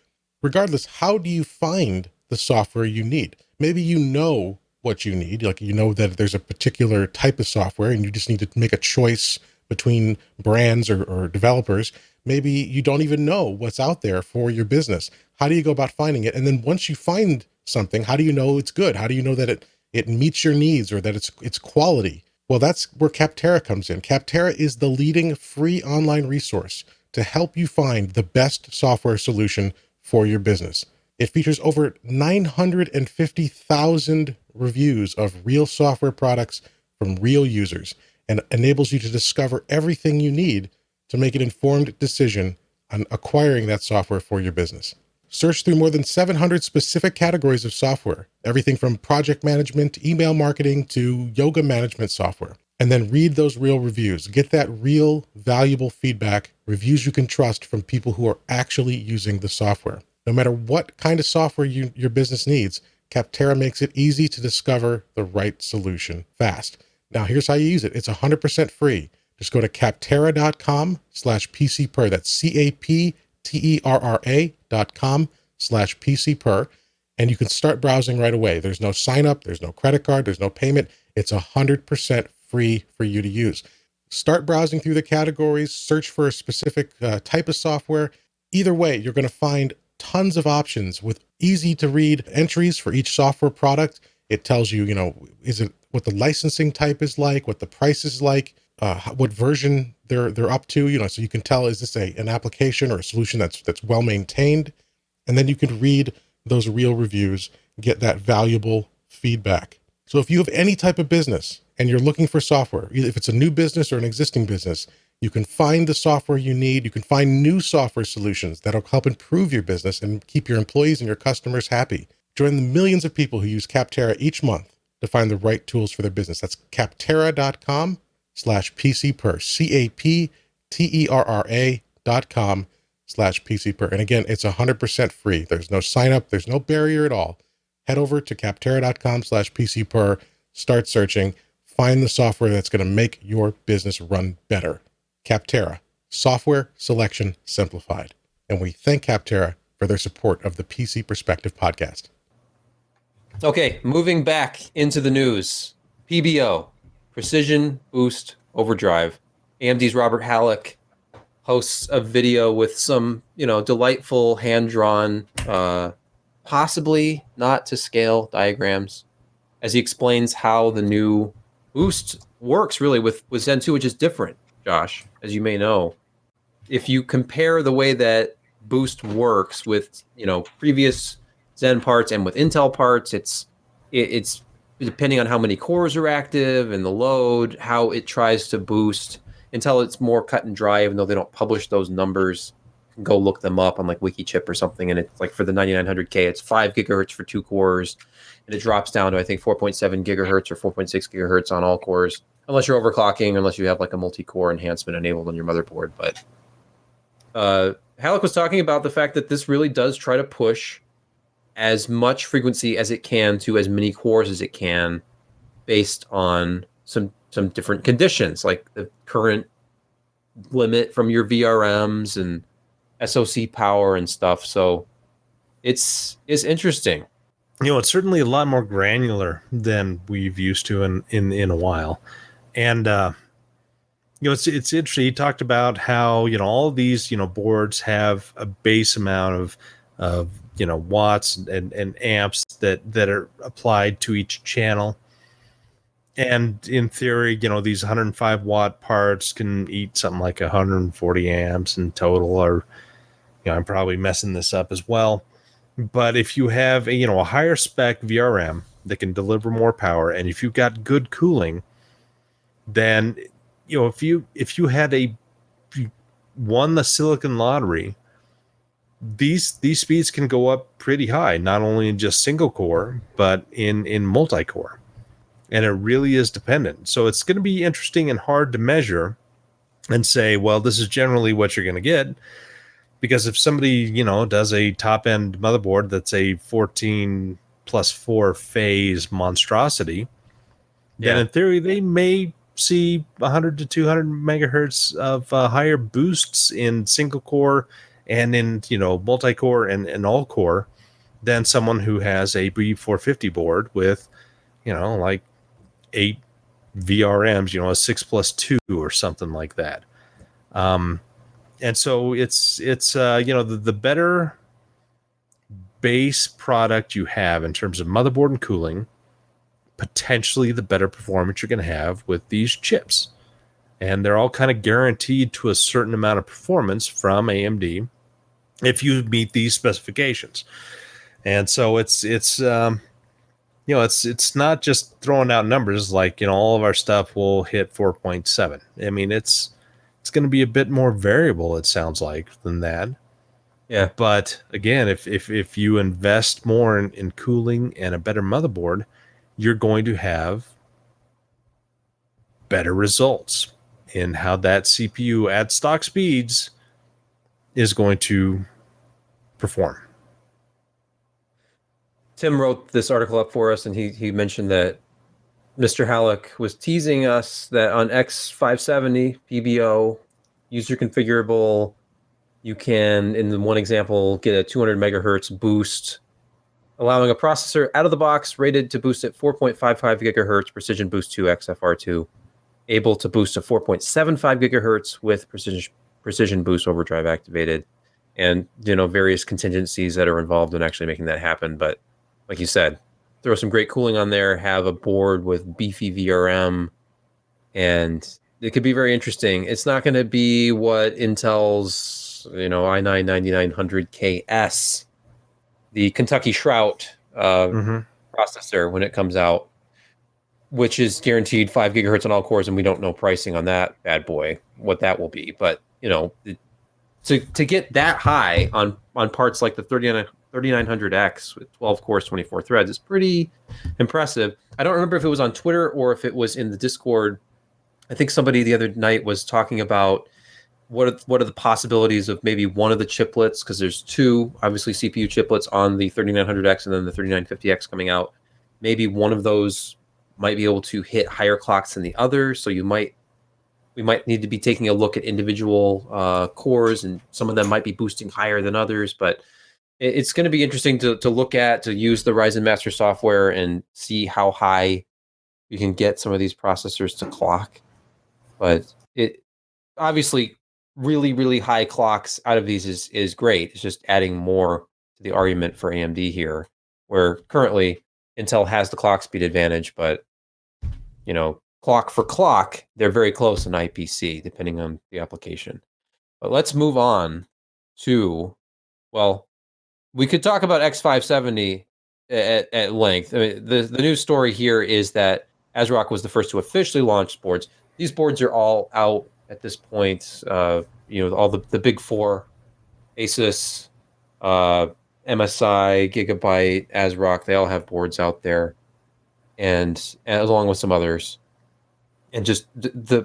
Regardless, how do you find the software you need? Maybe you know what you need, like that there's a particular type of software and you just need to make a choice between brands or developers. Maybe you don't even know what's out there for your business. How do you go about finding it? And then once you find something, how do you know it's good? How do you know that it meets your needs or that it's quality? Well, that's where Capterra comes in. Capterra is the leading free online resource to help you find the best software solution for your business. It features over 950,000 reviews of real software products from real users and enables you to discover everything you need to make an informed decision on acquiring that software for your business. Search through more than 700 specific categories of software, everything from project management, email marketing, to yoga management software. And then read those real reviews. Get that real, valuable feedback, reviews you can trust from people who are actually using the software. No matter what kind of software your business needs, Capterra makes it easy to discover the right solution fast. Now, here's how you use it. It's 100% free. Just go to capterra.com/PCPer. That's CAPTERRA.com/PCPer. And you can start browsing right away. There's no sign up. There's no credit card. There's no payment. It's 100% free for you to use. Start browsing through the categories, search for a specific type of software. Either way, you're going to find tons of options with easy to read entries for each software product. It tells you, is it what the licensing type is like, what the price is like, what version they're up to, so you can tell, is this an application or a solution that's well maintained? And then you can read those real reviews, get that valuable feedback. So if you have any type of business and you're looking for software, if it's a new business or an existing business, you can find the software you need. You can find new software solutions that'll help improve your business and keep your employees and your customers happy. Join the millions of people who use Capterra each month to find the right tools for their business. That's capterra.com/PCPer, CAPTERRA.com/PCPer. And again, it's 100% free. There's no sign up. There's no barrier at all. Head over to capterra.com/PCPer, start searching, find the software that's going to make your business run better. Capterra, software selection simplified. And we thank Capterra for their support of the PC Perspective podcast. Okay, moving back into the news. PBO, Precision Boost Overdrive. AMD's Robert Halleck hosts a video with some, delightful hand-drawn, possibly not to scale diagrams, as he explains how the new boost works really with Zen 2, which is different, Josh, as you may know. If you compare the way that boost works with, previous Zen parts and with Intel parts, it's depending on how many cores are active and the load, how it tries to boost. Intel, it's more cut and dry, even though they don't publish those numbers. You can go look them up on like Wikichip or something, and it's like for the 9900K, it's 5 gigahertz for 2 cores, and it drops down to I think 4.7 gigahertz or 4.6 gigahertz on all cores, unless you're overclocking, unless you have like a multi-core enhancement enabled on your motherboard. But Halleck was talking about the fact that this really does try to push as much frequency as it can to as many cores as it can, based on some different conditions, like the current limit from your VRMs and SoC power and stuff. So it's interesting. It's certainly a lot more granular than we've used to in a while. And it's interesting. He talked about how, all these, boards have a base amount of watts and amps that are applied to each channel. And in theory, these 105 watt parts can eat something like 140 amps in total, or, I'm probably messing this up as well. But if you have a higher spec VRM that can deliver more power, and if you've got good cooling, then, if you won the silicon lottery, these speeds can go up pretty high, not only in just single core, but in multi-core. And it really is dependent. So it's going to be interesting and hard to measure and say, well, this is generally what you're going to get. Because if somebody, does a top-end motherboard that's a 14 plus 4 phase monstrosity, then in theory, they may see 100 to 200 megahertz of higher boosts in single core and in, multi-core and all-core than someone who has a B450 board with, like 8 VRMs, a 6+2 or something like that. And so it's the better base product you have in terms of motherboard and cooling, potentially the better performance you're going to have with these chips. And they're all kind of guaranteed to a certain amount of performance from AMD if you meet these specifications. And so it's not just throwing out numbers like, all of our stuff will hit 4.7. I mean, it's going to be a bit more variable, it sounds like, than that. Yeah. But again, if you invest more in cooling and a better motherboard, you're going to have better results in how that CPU at stock speeds is going to perform. Tim wrote this article up for us, and he mentioned that Mr. Halleck was teasing us that on X570 PBO, user configurable, you can, in the one example, get a 200 megahertz boost, allowing a processor out of the box rated to boost at 4.55 gigahertz precision boost 2 XFR2, able to boost to 4.75 gigahertz with precision boost overdrive activated, and various contingencies that are involved in actually making that happen. But like you said, throw some great cooling on there, have a board with beefy VRM, and it could be very interesting. It's not going to be what Intel's i9-9900KS, the Kentucky Shrout processor when it comes out, which is guaranteed 5 gigahertz on all cores, and we don't know pricing on that bad boy, what that will be. But to get that high on parts like the 3900X with 12 cores, 24 threads is pretty impressive. I don't remember if it was on Twitter or if it was in the Discord. I think somebody the other night was talking about what are the possibilities of maybe one of the chiplets, because there's two, obviously, CPU chiplets on the 3900X and then the 3950X coming out. Maybe one of those might be able to hit higher clocks than the other, so we might need to be taking a look at individual cores, and some of them might be boosting higher than others, but it's going to be interesting to look at, to use the Ryzen Master software and see how high you can get some of these processors to clock. But it obviously, really, really high clocks out of these is great. It's just adding more to the argument for AMD here, where currently Intel has the clock speed advantage, but clock for clock, they're very close in IPC, depending on the application. But let's move on to, well, we could talk about X570 at length. I mean, the news story here is that ASRock was the first to officially launch boards. These boards are all out at this point. All the big four, ASUS, MSI, Gigabyte, ASRock, they all have boards out there, and along with some others. And just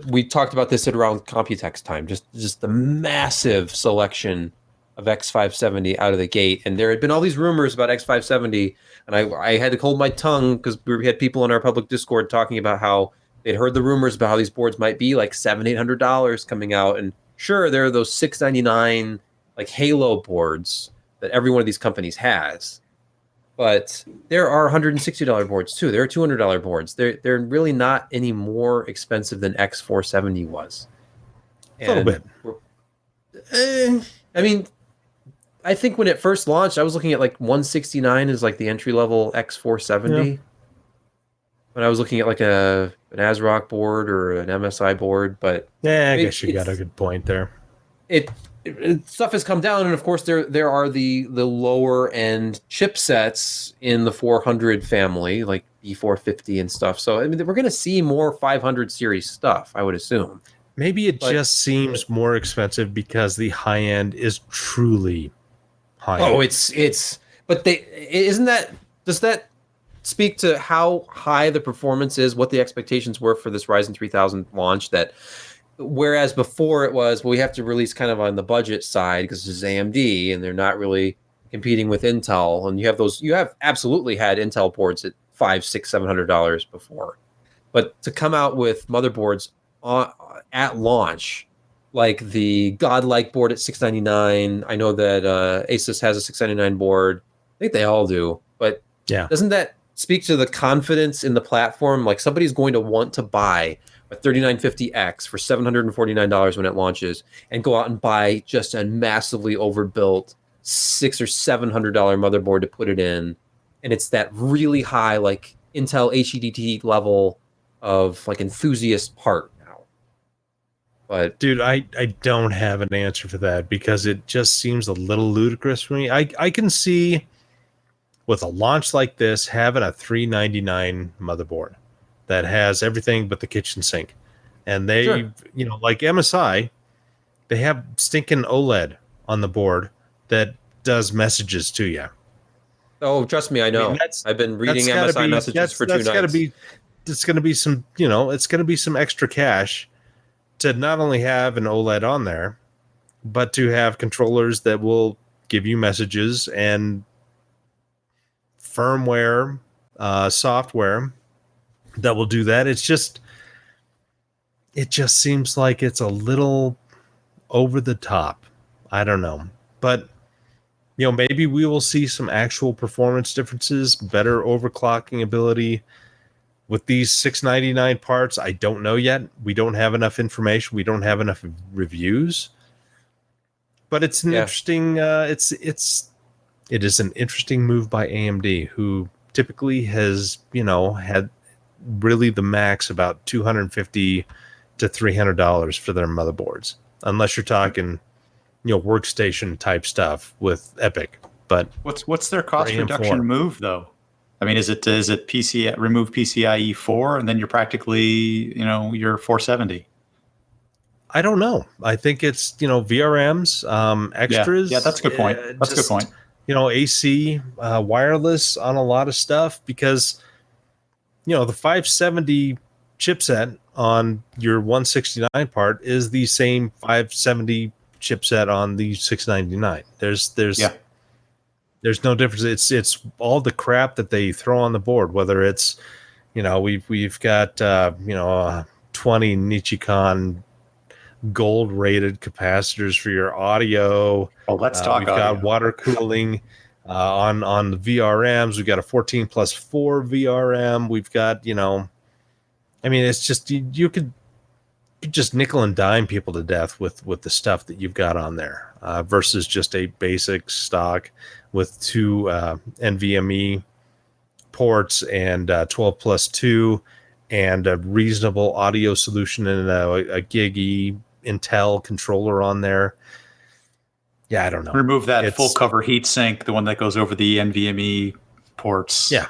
we talked about this at around Computex time. Just the massive selection of X570 out of the gate, and there had been all these rumors about X570, and I had to hold my tongue because we had people in our public Discord talking about how they'd heard the rumors about how these boards might be like $700-800 coming out, and sure, there are those $699 like Halo boards that every one of these companies has, but there are $160 boards too. There are $200 boards. They're really not any more expensive than X470 was. A little bit. I mean, I think when it first launched, I was looking at like 169 as like the entry level X470. Yeah. When I was looking at like an ASRock board or an MSI board, but I guess you got a good point there. Stuff has come down, and of course there are the lower end chipsets in the 400 family, like B450 and stuff. So I mean, we're going to see more 500 series stuff, I would assume. Maybe it just seems more expensive because the high end is truly high. Oh, but does that speak to how high the performance is, what the expectations were for this Ryzen 3000 launch, that whereas before it was, well, we have to release kind of on the budget side because this is AMD and they're not really competing with Intel, and you have absolutely had Intel boards at $500, $600, $700 before, but to come out with motherboards at launch, like the godlike board at $699. I know that ASUS has a $699 board. I think they all do. But doesn't that speak to the confidence in the platform? Like, somebody's going to want to buy a 3950X for $749 when it launches and go out and buy just a massively overbuilt $600 or $700 motherboard to put it in. And it's that really high, like Intel HEDT level of like enthusiast part. But dude, I don't have an answer for that because it just seems a little ludicrous for me. I can see with a launch like this having a $399 motherboard that has everything but the kitchen sink, and they, like MSI, they have stinking OLED on the board that does messages to you. Oh, trust me, I know. I mean, I've been reading MSI messages for 2 nights. It's going to be some, it's going to be some extra cash to not only have an OLED on there, but to have controllers that will give you messages and firmware, software, that will do that. It just seems like it's a little over the top. I don't know, but maybe we will see some actual performance differences, better overclocking ability with these 699 parts. I don't know yet. We don't have enough information. We don't have enough reviews. But it's an interesting. It is an interesting move by AMD, who typically has had really the max about $250 to $300 for their motherboards, unless you're talking workstation type stuff with Epic. But what's their cost reduction move though? I mean, is it PC remove PCIe 4 and then you're practically you're 470? I don't know. I think it's VRMs, extras. Yeah, that's a good point. That's a good point. AC, wireless on a lot of stuff, because the 570 chipset on your 169 part is the same 570 chipset on the 699. There's no difference. It's all the crap that they throw on the board, whether it's we've got 20 Nichicon gold rated capacitors for your audio. Oh, let's talk. We've got water cooling on the VRMs. We've got a 14+4 VRM. We've got I mean, it's just you could just nickel and dime people to death with the stuff that you've got on there, versus just a basic stock with two NVMe ports and 12+2 and a reasonable audio solution and a Gig-E Intel controller on there. Yeah, I don't know. Remove that full cover heatsink, the one that goes over the NVMe ports. Yeah.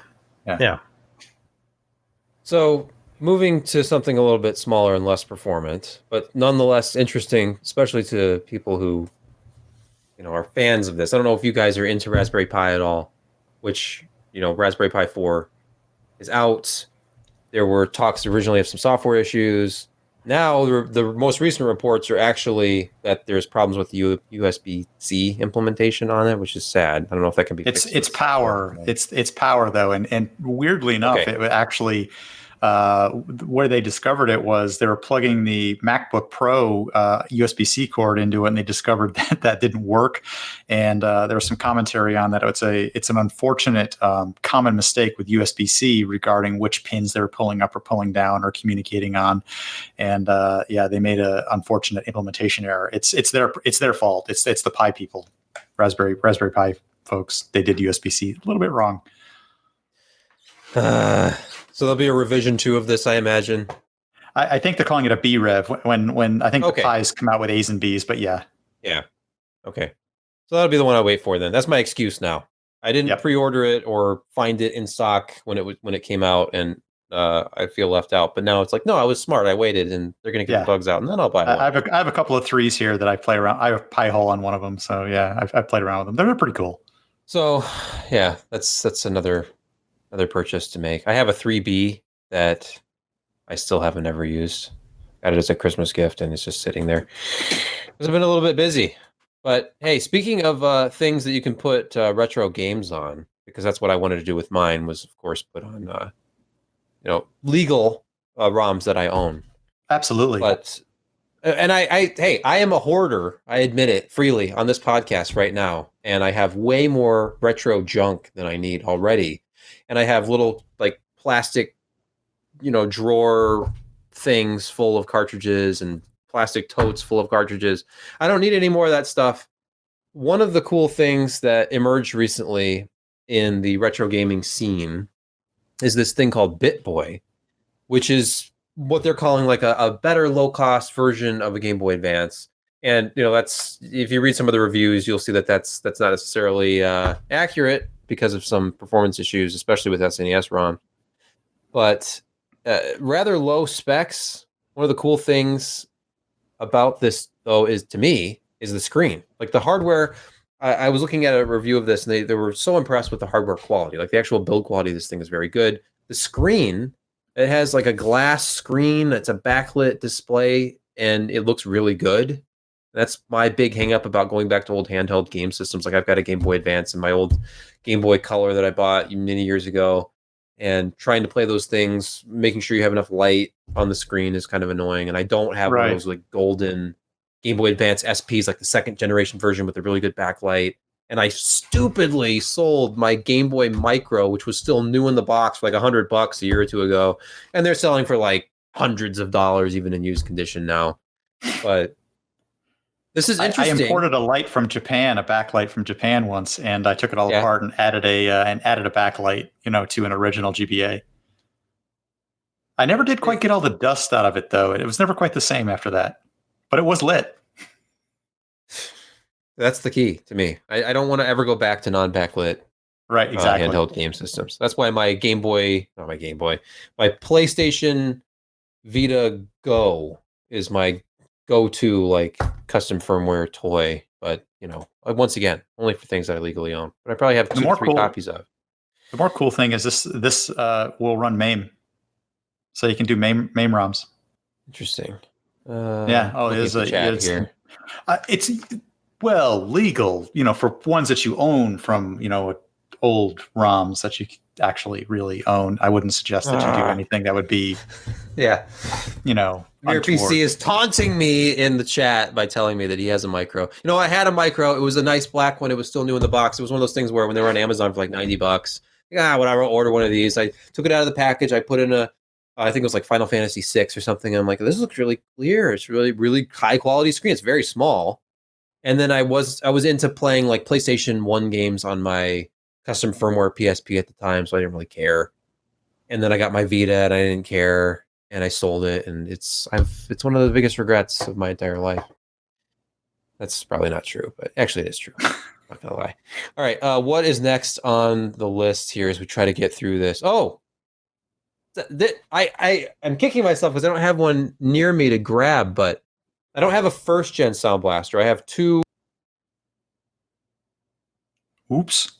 So moving to something a little bit smaller and less performant, but nonetheless interesting, especially to people who are fans of this. I don't know if you guys are into Raspberry Pi at all, which Raspberry Pi 4 is out. There were talks originally of some software issues. Now, the most recent reports are actually that there's problems with the USB-C implementation on it, which is sad. I don't know if that can be fixed. It's power. It's power, though. And weirdly enough, It actually, where they discovered it was they were plugging the MacBook Pro USB-C cord into it, and they discovered that didn't work. And there was some commentary on that. It's an unfortunate common mistake with USB-C regarding which pins they're pulling up or pulling down or communicating on. And they made an unfortunate implementation error. It's their fault. It's the Pi people, Raspberry Pi folks. They did USB-C a little bit wrong. So there'll be a revision 2 of this, I imagine. I think they're calling it a B rev when I think the Pi's come out with A's and B's, but yeah. Yeah. Okay. So that'll be the one I wait for then. That's my excuse now. I didn't pre-order it or find it in stock when it came out, and I feel left out. But now it's like, no, I was smart. I waited, and they're going to get the bugs out, and then I'll buy one. I have a couple of 3s here that I play around. I have a Pi hole on one of them, so yeah, I've played around with them. They're pretty cool. So yeah, that's another purchase to make. I have a 3B that I still haven't ever used. Got it as a Christmas gift, and it's just sitting there because I've been a little bit busy. But hey, speaking of things that you can put retro games on, because that's what I wanted to do with mine, was of course put on legal ROMs that I own. Absolutely. But I am a hoarder. I admit it freely on this podcast right now, and I have way more retro junk than I need already. And I have little plastic, drawer things full of cartridges and plastic totes full of cartridges. I don't need any more of that stuff. One of the cool things that emerged recently in the retro gaming scene is this thing called BitBoy, which is what they're calling a better low-cost version of a Game Boy Advance. And that's, if you read some of the reviews, you'll see that that's not necessarily accurate because of some performance issues, especially with SNES ROM. But rather low specs. One of the cool things about this, though, is the screen. The hardware. I was looking at a review of this, and they were so impressed with the hardware quality. The actual build quality of this thing is very good. The screen, it has a glass screen. It's a backlit display, and it looks really good. That's my big hang up about going back to old handheld game systems. I've got a Game Boy Advance and my old Game Boy Color that I bought many years ago. and trying to play those things, making sure you have enough light on the screen is kind of annoying. And I don't have one of those like golden Game Boy Advance SPs, like the second generation version with a really good backlight. And I stupidly sold my Game Boy Micro, which was still new in the box, for like $100 a year or two ago, and they're selling for like hundreds of dollars, even in used condition now. But this is interesting. I imported a light from Japan, a backlight from Japan once, and I took it all apart and added a backlight, to an original GBA. I never did quite get all the dust out of it, though. It was never quite the same after that, but it was lit. That's the key to me. I don't want to ever go back to non-backlit exactly handheld game systems. That's why my my PlayStation Vita Go is my go-to like custom firmware toy. But once again, only for things that I legally own. But I probably have 2 or 3 copies of. The more cool thing is this will run MAME, so you can do MAME ROMs. Interesting. Yeah. Oh, it's legal, for ones that you own from, old ROMs that you actually really own. I wouldn't suggest that you do anything that would be, Your untoward. PC is taunting me in the chat by telling me that he has a micro. I had a micro. It was a nice black one. It was still new in the box. It was one of those things where when they were on Amazon for like $90, whatever, I'll order one of these. I took it out of the package. I put in I think it was like Final Fantasy VI or something. And I'm like, this looks really clear. It's really, really high quality screen. It's very small. And then I was into playing like PlayStation 1 games on my custom firmware PSP at the time, so I didn't really care. And then I got my Vita and I didn't care, and I sold it, and it's one of the biggest regrets of my entire life. That's probably not true, but actually it is true. Not gonna lie. All right, what is next on the list here as we try to get through this? Oh, I'm kicking myself because I don't have one near me to grab, but I don't have a first gen Sound Blaster. I have 2. Oops.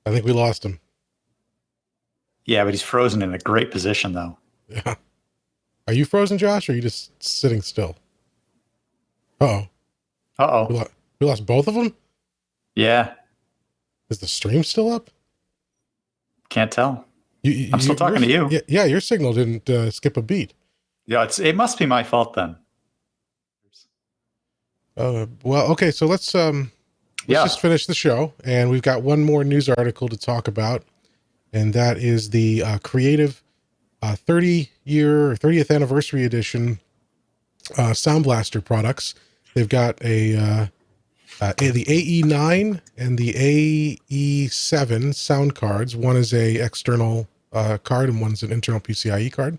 I think we lost him. Yeah, but he's frozen in a great position, though. Yeah. Are you frozen, Josh, or are you just sitting still? Uh-oh. Uh-oh. We lost both of them? Yeah. Is the stream still up? Can't tell. I'm still talking to you. Yeah, your signal didn't skip a beat. Yeah, it must be my fault then. Well, okay, so let's just finish the show, and we've got one more news article to talk about, and that is the Creative 30th anniversary edition Sound Blaster products. They've got the AE9 and the AE7 sound cards. One is a external card, and one's an internal PCIe card.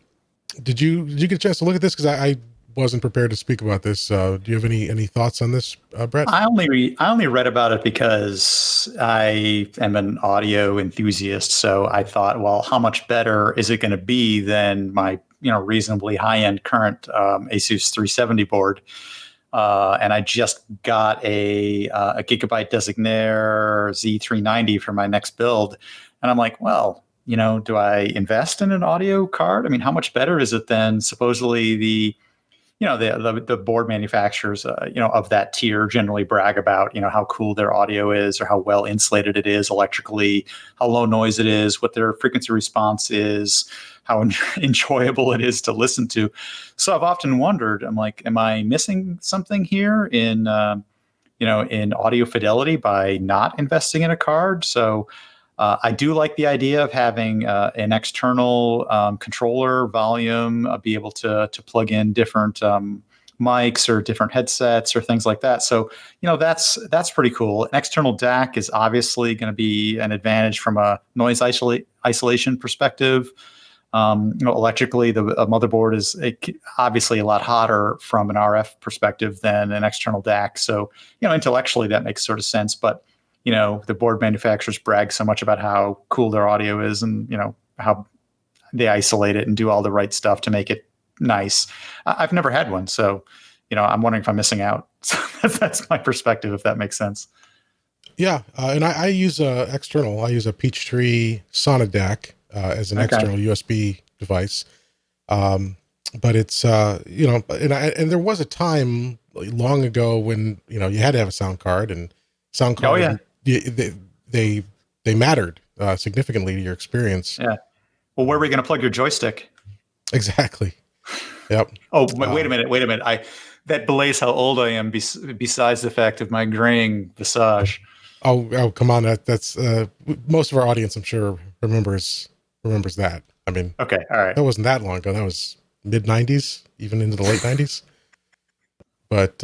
Did you get a chance to look at this? Because I wasn't prepared to speak about this. Do you have any thoughts on this, Brett? I only read about it because I am an audio enthusiast. So I thought, well, how much better is it going to be than my reasonably high end current ASUS 370 board? And I just got a Gigabyte Designaire Z390 for my next build, and I'm like, well, do I invest in an audio card? I mean, how much better is it than supposedly the board manufacturers, of that tier generally brag about, how cool their audio is or how well insulated it is electrically, how low noise it is, what their frequency response is, how enjoyable it is to listen to. So I've often wondered, I'm like, am I missing something here in audio fidelity by not investing in a card? So I do like the idea of having an external controller volume, be able to plug in different mics or different headsets or things like that. So, that's pretty cool. An external DAC is obviously going to be an advantage from a noise isolation perspective. Electrically, the motherboard is obviously a lot hotter from an RF perspective than an external DAC. So, intellectually that makes sort of sense, but the board manufacturers brag so much about how cool their audio is and, how they isolate it and do all the right stuff to make it nice. I've never had one. So, I'm wondering if I'm missing out. So that's my perspective, if that makes sense. Yeah. And I use external. I use a Peachtree Sonic DAC as an external USB device. But it's, and there was a time long ago when, you had to have a sound card and sound card. Oh, yeah. They they mattered significantly to your experience. Yeah. Well, where are we going to plug your joystick? Exactly. Yep. Oh, wait a minute. That belays how old I am. Besides the fact of my graying visage. Oh, come on. That's most of our audience, I'm sure, remembers that. I mean, Okay, all right. that wasn't that long ago. That was mid 90s, even into the late 90s. But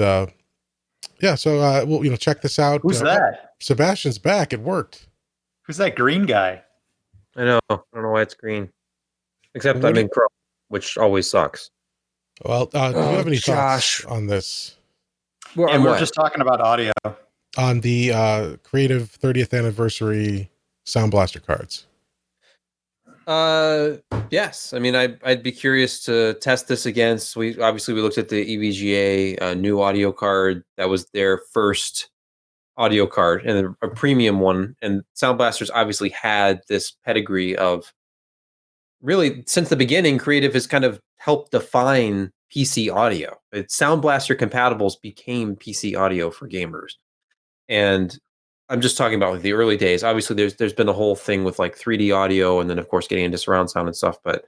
yeah, so we'll check this out. Who's that? Sebastian's back. It worked. Who's that green guy? I know. I don't know why it's green. Except I'm in Chrome, which always sucks. Well, do you have any thoughts on this? And we're just talking about audio. On the Creative 30th Anniversary Sound Blaster cards. Yes. I mean, I'd be curious to test this against. We looked at the EVGA new audio card. That was their first audio card and a premium one. And Sound Blasters obviously had this pedigree of really since the beginning. Creative has kind of helped define PC audio. Sound Blaster compatibles became PC audio for gamers, and I'm just talking about like the early days. Obviously, there's been a whole thing with like 3D audio, and then of course getting into surround sound and stuff. But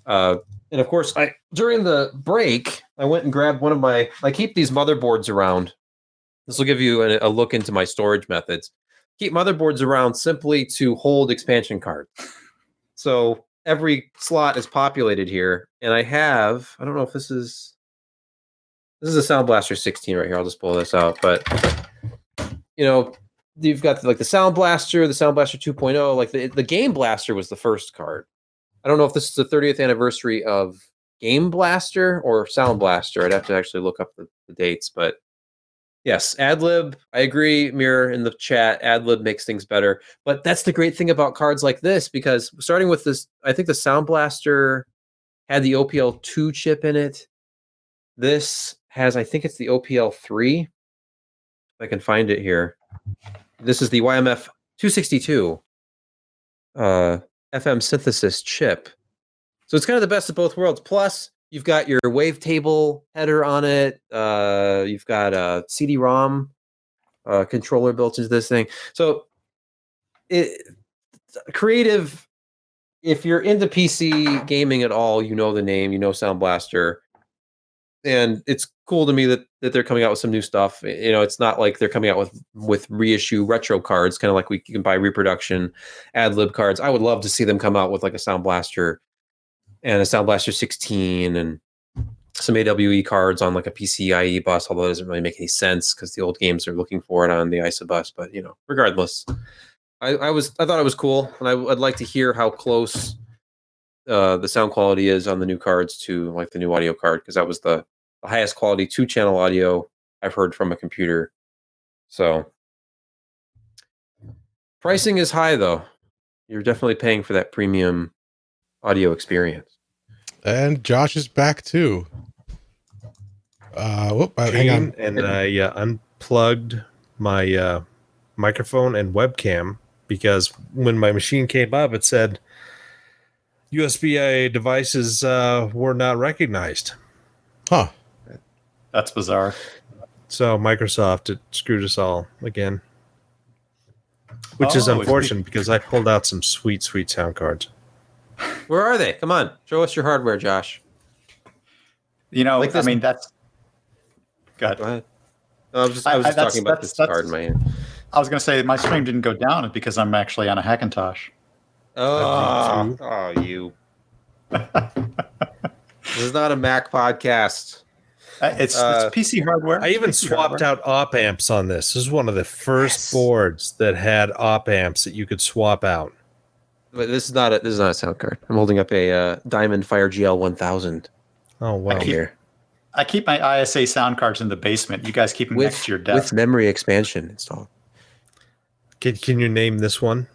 and of course, during the break, I went and grabbed one of my. I keep these motherboards around. This will give you a look into my storage methods. Keep motherboards around simply to hold expansion cards. So every slot is populated here, and I don't know if this is a Sound Blaster 16 right here. I'll just pull this out, but you've got like the Sound Blaster 2.0, like the Game Blaster was the first card. I don't know if this is the 30th anniversary of Game Blaster or Sound Blaster. I'd have to actually look up the dates, but yes, AdLib. I agree, Mirror in the chat. AdLib makes things better, but that's the great thing about cards like this, because starting with this, I think the Sound Blaster had the OPL2 chip in it. This has, I think it's the OPL3. If I can find it here. This is the YMF 262 FM synthesis chip. So it's kind of the best of both worlds. Plus, you've got your wavetable header on it. You've got a CD-ROM controller built into this thing. So Creative, if you're into PC gaming at all, you know the name, you know Sound Blaster. And it's cool to me that they're coming out with some new stuff. It's not like they're coming out with reissue retro cards, kind of like you can buy reproduction ad-lib cards. I would love to see them come out with like a Sound Blaster and a Sound Blaster 16 and some AWE cards on like a PCIe bus, although it doesn't really make any sense because the old games are looking for it on the ISA bus. But regardless, I thought it was cool, and I'd like to hear how close the sound quality is on the new cards to like the new audio card, because that was the highest quality 2-channel audio I've heard from a computer. So pricing is high though. You're definitely paying for that premium audio experience. And Josh is back too. Hang on. And I unplugged my microphone and webcam, because when my machine came up, it said USB-A devices were not recognized. Huh. That's bizarre. So Microsoft, it screwed us all again. Which is unfortunate, because I pulled out some sweet sound cards. Where are they? Come on, show us your hardware, Josh. Like I mean, that's... Go ahead. No, I was just talking about this card in my hand. I was going to say, my stream didn't go down because I'm actually on a Hackintosh. You. This is not a Mac podcast. It's PC hardware. I even swapped out op amps on this. This is one of the first boards that had op amps that you could swap out. But this is not a sound card. I'm holding up a Diamond Fire GL 1000. Oh wow! I keep my ISA sound cards in the basement. You guys keep them next to your desk with memory expansion installed. Can you name this one?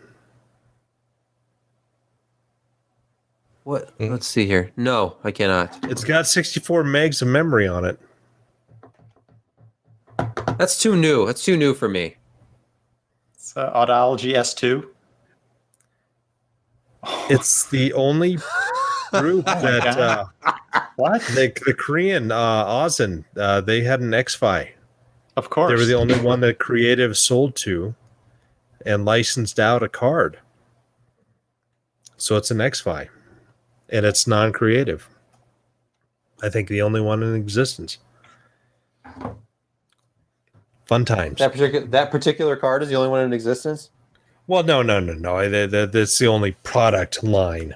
What? Let's see here. No, I cannot. It's got 64 megs of memory on it. That's too new. That's too new for me. It's Audiology S2. It's the only group that what? The Korean Ozin, they had an X-Fi. Of course. They were the only one that Creative sold to. and licensed out a card. So it's an XFi, and it's non-creative. I think the only one in existence. Fun times. That particular card is the only one in existence? Well, no. That's the only product line.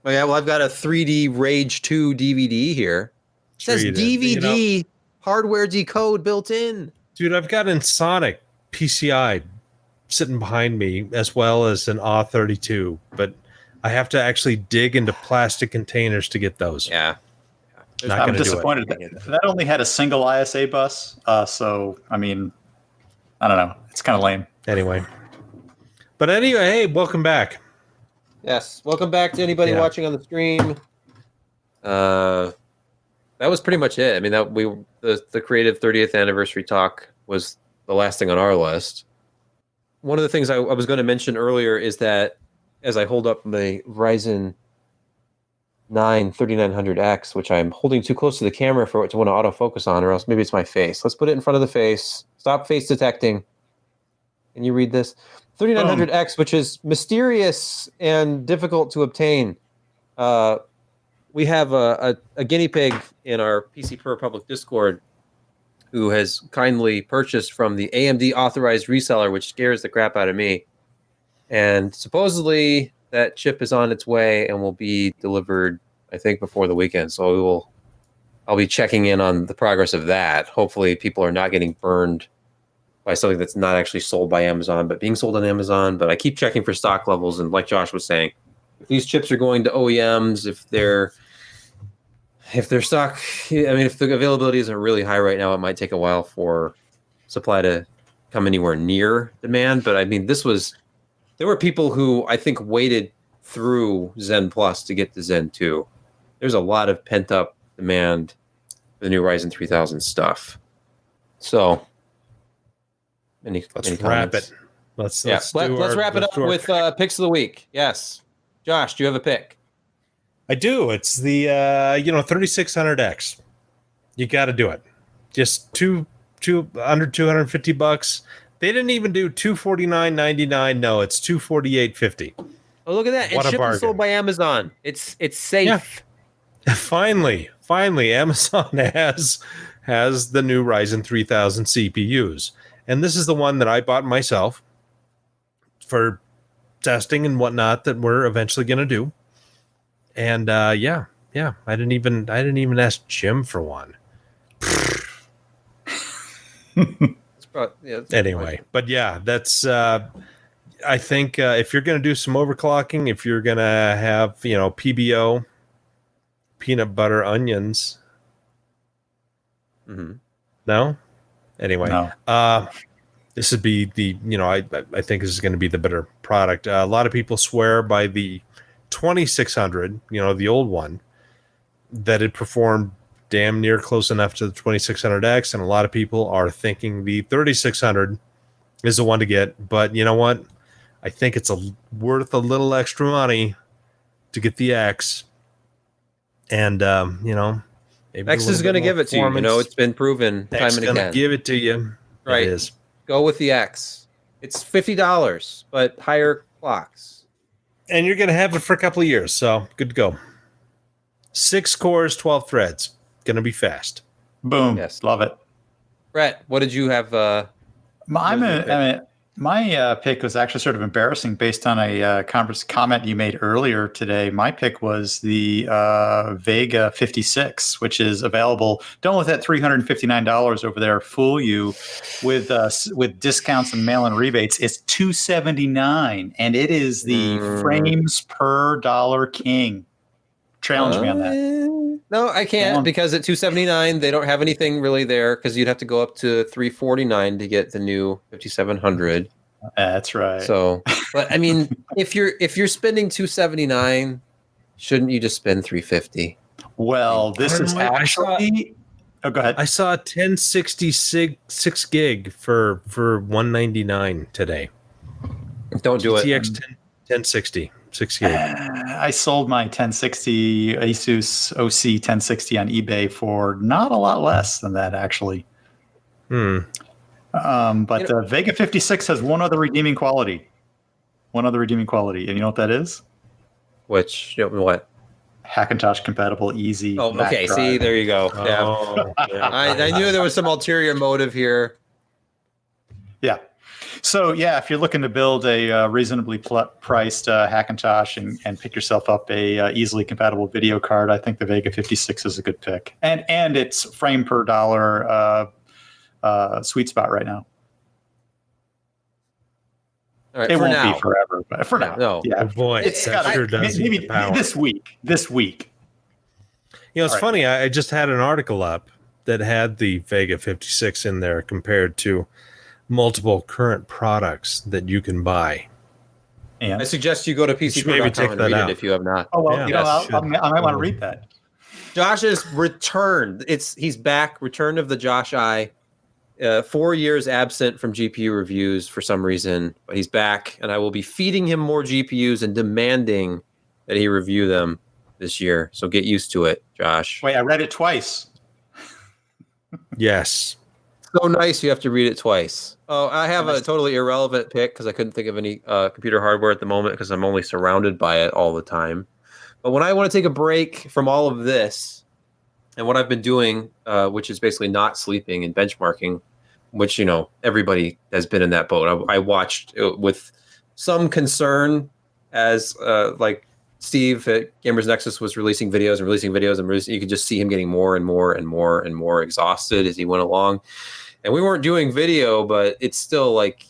Oh, yeah, well, I've got a 3D Rage 2 DVD here. It says DVD hardware decode built in. Dude, I've got Ensoniq PCI sitting behind me, as well as an AW32, but I have to actually dig into plastic containers to get those. Yeah. I'm disappointed. That only had a single ISA bus. So, I mean, I don't know. It's kind of lame. Anyway. But anyway, hey, welcome back. Yes. Welcome back to anybody watching on the stream. That was pretty much it. I mean, the Creative 30th anniversary talk was the last thing on our list. One of the things I was going to mention earlier is that as I hold up the Ryzen 3900X, which I'm holding too close to the camera for it to want to autofocus on, or else maybe it's my face. Let's put it in front of the face. Stop face detecting. Can you read this? 3900X, which is mysterious and difficult to obtain. We have a guinea pig in our PC Per Public Discord who has kindly purchased from the AMD authorized reseller, which scares the crap out of me. And supposedly that chip is on its way and will be delivered, I think, before the weekend. So I'll be checking in on the progress of that. Hopefully people are not getting burned by something that's not actually sold by Amazon, but being sold on Amazon. But I keep checking for stock levels. And like Josh was saying, if these chips are going to OEMs, if their stock, I mean, if the availability isn't really high right now, it might take a while for supply to come anywhere near demand. But I mean, there were people who I think waited through Zen Plus to get to Zen 2. There's a lot of pent up demand for the new Ryzen 3000 stuff. So, let's wrap it. Let's wrap it up with picks of the week. Yes, Josh, do you have a pick? I do. It's the 3600X. You got to do it. Just two under $250. They didn't even do $249.99. No, it's $248.50. Oh, look at that! It's shipped and sold by Amazon. It's safe. Yeah. Finally, Amazon has the new Ryzen 3000 CPUs, and this is the one that I bought myself for testing and whatnot that we're eventually going to do. And I didn't even ask Jim for one. Anyway, but yeah, that's I think if you're going to do some overclocking, if you're going to have PBO, peanut butter onions. Mm-hmm. No. Anyway, no. This would be the I think this is going to be the better product. A lot of people swear by the 2600, the old one, that it performed damn near close enough to the 2600X, and a lot of people are thinking the 3600 is the one to get. But you know what? I think it's worth a little extra money to get the X, and maybe X is going to give it to you. It's been proven time and again. Give it to you, right? It is. Go with the X. It's $50, but higher clocks, and you're going to have it for a couple of years. So good to go. 6 cores, 12 threads. Going to be fast. Boom. Yes, love it. Brett, what did you have? My pick was actually sort of embarrassing based on a comment you made earlier today. My pick was the Vega 56, which is available. Don't let that $359 over there fool you with discounts and mail-in rebates. It's $279, and it is the frames per dollar king. Challenge me on that. No, I can't, because at $279 they don't have anything really there, because you'd have to go up to $349 to get the new 5700. That's right. So, but I mean, if you're spending $279, shouldn't you just spend $350? Well, this is actually. Oh, go ahead. I saw a 1066 gig for $199 today. Don't do it. GTX 1060. 6 gig. I sold my 1060 ASUS OC 1060 on eBay for not a lot less than that, actually. But Vega 56 has one other redeeming quality. And you know what that is? What? Hackintosh compatible easy. Oh, Mac okay. drive. See, there you go. Oh, Yeah. I knew there was some ulterior motive here. Yeah. So yeah, if you're looking to build a reasonably priced Hackintosh and pick yourself up a easily compatible video card, I think the Vega 56 is a good pick. And it's frame per dollar sweet spot right now. All right, It for won't now. be forever, but for now. No. Yeah. oh boy, It's that sure does maybe eat the power. this week. You know, it's All right. funny. I just had an article up that had the Vega 56 in there compared to multiple current products that you can buy. And I suggest you go to maybe PCPro.com check and that read out. it if you have not. oh well, Yeah, you know, yes, I might want to read that. Josh is returned. He's back. Return of the Josh I. 4 years absent from GPU reviews for some reason, but he's back, and I will be feeding him more GPUs and demanding that he review them this year. So get used to it, Josh. Wait, I read it twice. Yes. So nice you have to read it twice. Oh, I have a totally irrelevant pick because I couldn't think of any computer hardware at the moment because I'm only surrounded by it all the time. But when I want to take a break from all of this and what I've been doing, which is basically not sleeping and benchmarking, which, you know, everybody has been in that boat. I watched it with some concern as like Steve at Gamers Nexus was releasing videos. You could just see him getting more and more exhausted as he went along. And we weren't doing video, but it's still like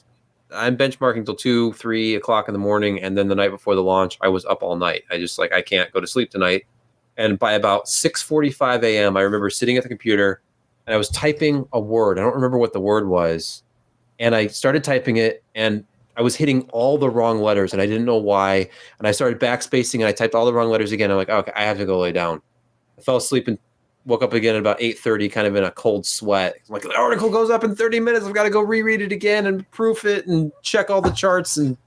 I'm benchmarking till 2, 3 o'clock in the morning. And then the night before the launch, I was up all night. I can't go to sleep tonight. And by about 6:45 a.m., I remember sitting at the computer and I was typing a word. I don't remember what the word was. And I started typing it and I was hitting all the wrong letters and I didn't know why. And I started backspacing and I typed all the wrong letters again. I'm like, okay, I have to go lay down. I fell asleep and woke up again at about 8:30, kind of in a cold sweat. I'm like, the article goes up in 30 minutes. I've got to go reread it again and proof it and check all the charts. And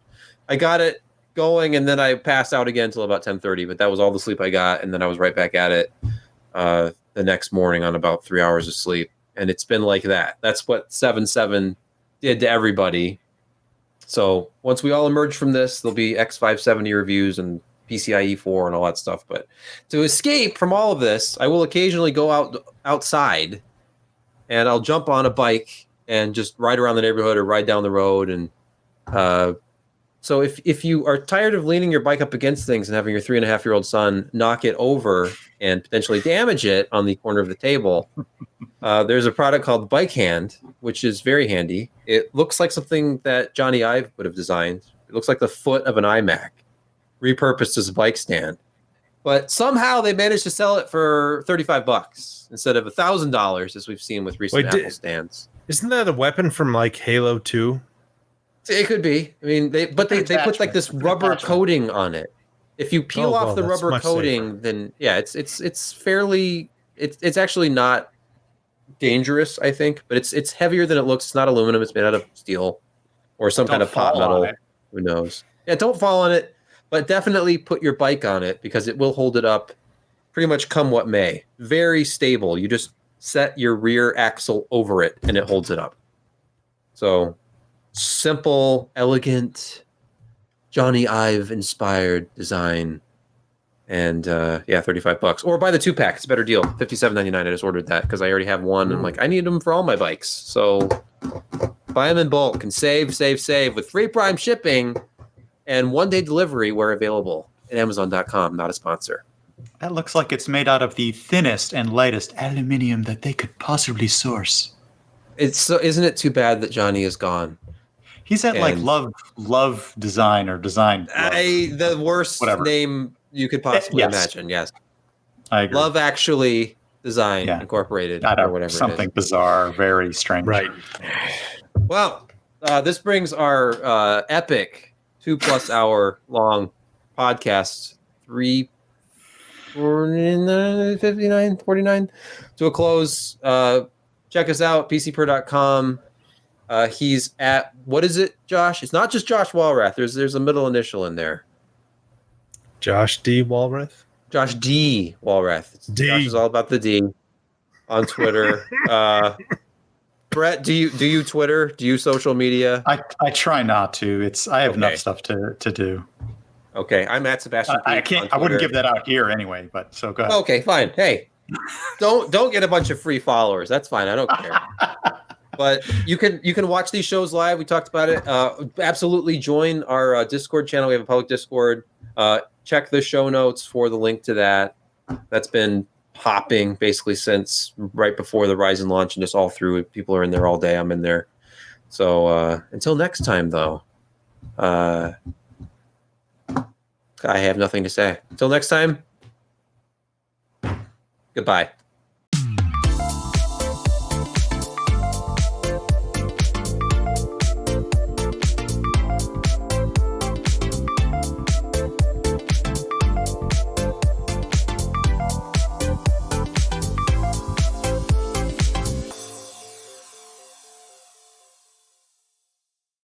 I got it going, and then I passed out again until about 10:30. But that was all the sleep I got, and then I was right back at it the next morning on about 3 hours of sleep. And it's been like that. That's what 7.7 did to everybody. So once we all emerge from this, there'll be X570 reviews and PCIe 4 and all that stuff. But to escape from all of this, I will occasionally go outside and I'll jump on a bike and just ride around the neighborhood or ride down the road. And so if you are tired of leaning your bike up against things and having your 3.5-year-old son knock it over and potentially damage it on the corner of the table, there's a product called Bike Hand, which is very handy. It looks like something that Johnny Ive would have designed. It looks like the foot of an iMac, repurposed as a bike stand. But somehow they managed to sell it for $35 instead of $1,000, as we've seen with recent Apple stands. Isn't that a weapon from like Halo 2? It could be. I mean, they put like this rubber coating on it. If you peel off the rubber coating, then yeah, it's fairly it's actually not dangerous, I think, but it's heavier than it looks. It's not aluminum. It's made out of steel or some kind of pot metal. Who knows? Yeah, don't fall on it, but definitely put your bike on it because it will hold it up pretty much come what may. Very stable. You just set your rear axle over it and it holds it up. So simple, elegant, Johnny Ive inspired design. And yeah, $35. Or buy the 2-pack. It's a better deal. $57.99. I just ordered that because I already have one. And I'm like, I need them for all my bikes. So buy them in bulk and save with free Prime shipping and 1-day delivery where available at Amazon.com. Not a sponsor. That looks like it's made out of the thinnest and lightest aluminium that they could possibly source. Isn't it too bad that Johnny is gone? He's at like Love Design or Design. The worst name you could possibly imagine. Yes, I agree. Love Actually Design Incorporated or whatever. Something bizarre, very strange. Right. Well, this brings our epic 2+ hour long podcast 49 to a close. Check us out, pcper.com. He's at, what is it, Josh? It's not just Josh Walrath. There's a middle initial in there. Josh D. Walrath? Josh D. Walrath. D. Josh is all about the D on Twitter. Brett, do you Twitter? Do you social media? I try not to. I have enough Okay. stuff to do. Okay, I'm at Sebastian. I Peak can't. on I wouldn't Twitter. give that out here anyway. But so go ahead. Okay, fine. Hey, don't get a bunch of free followers. That's fine. I don't care. But you can watch these shows live. We talked about it. Absolutely join our Discord channel. We have a public Discord. Check the show notes for the link to that. That's been popping basically since right before the Ryzen launch and just all through. People are in there all day. I'm in there. So until next time, though, I have nothing to say. Until next time, goodbye.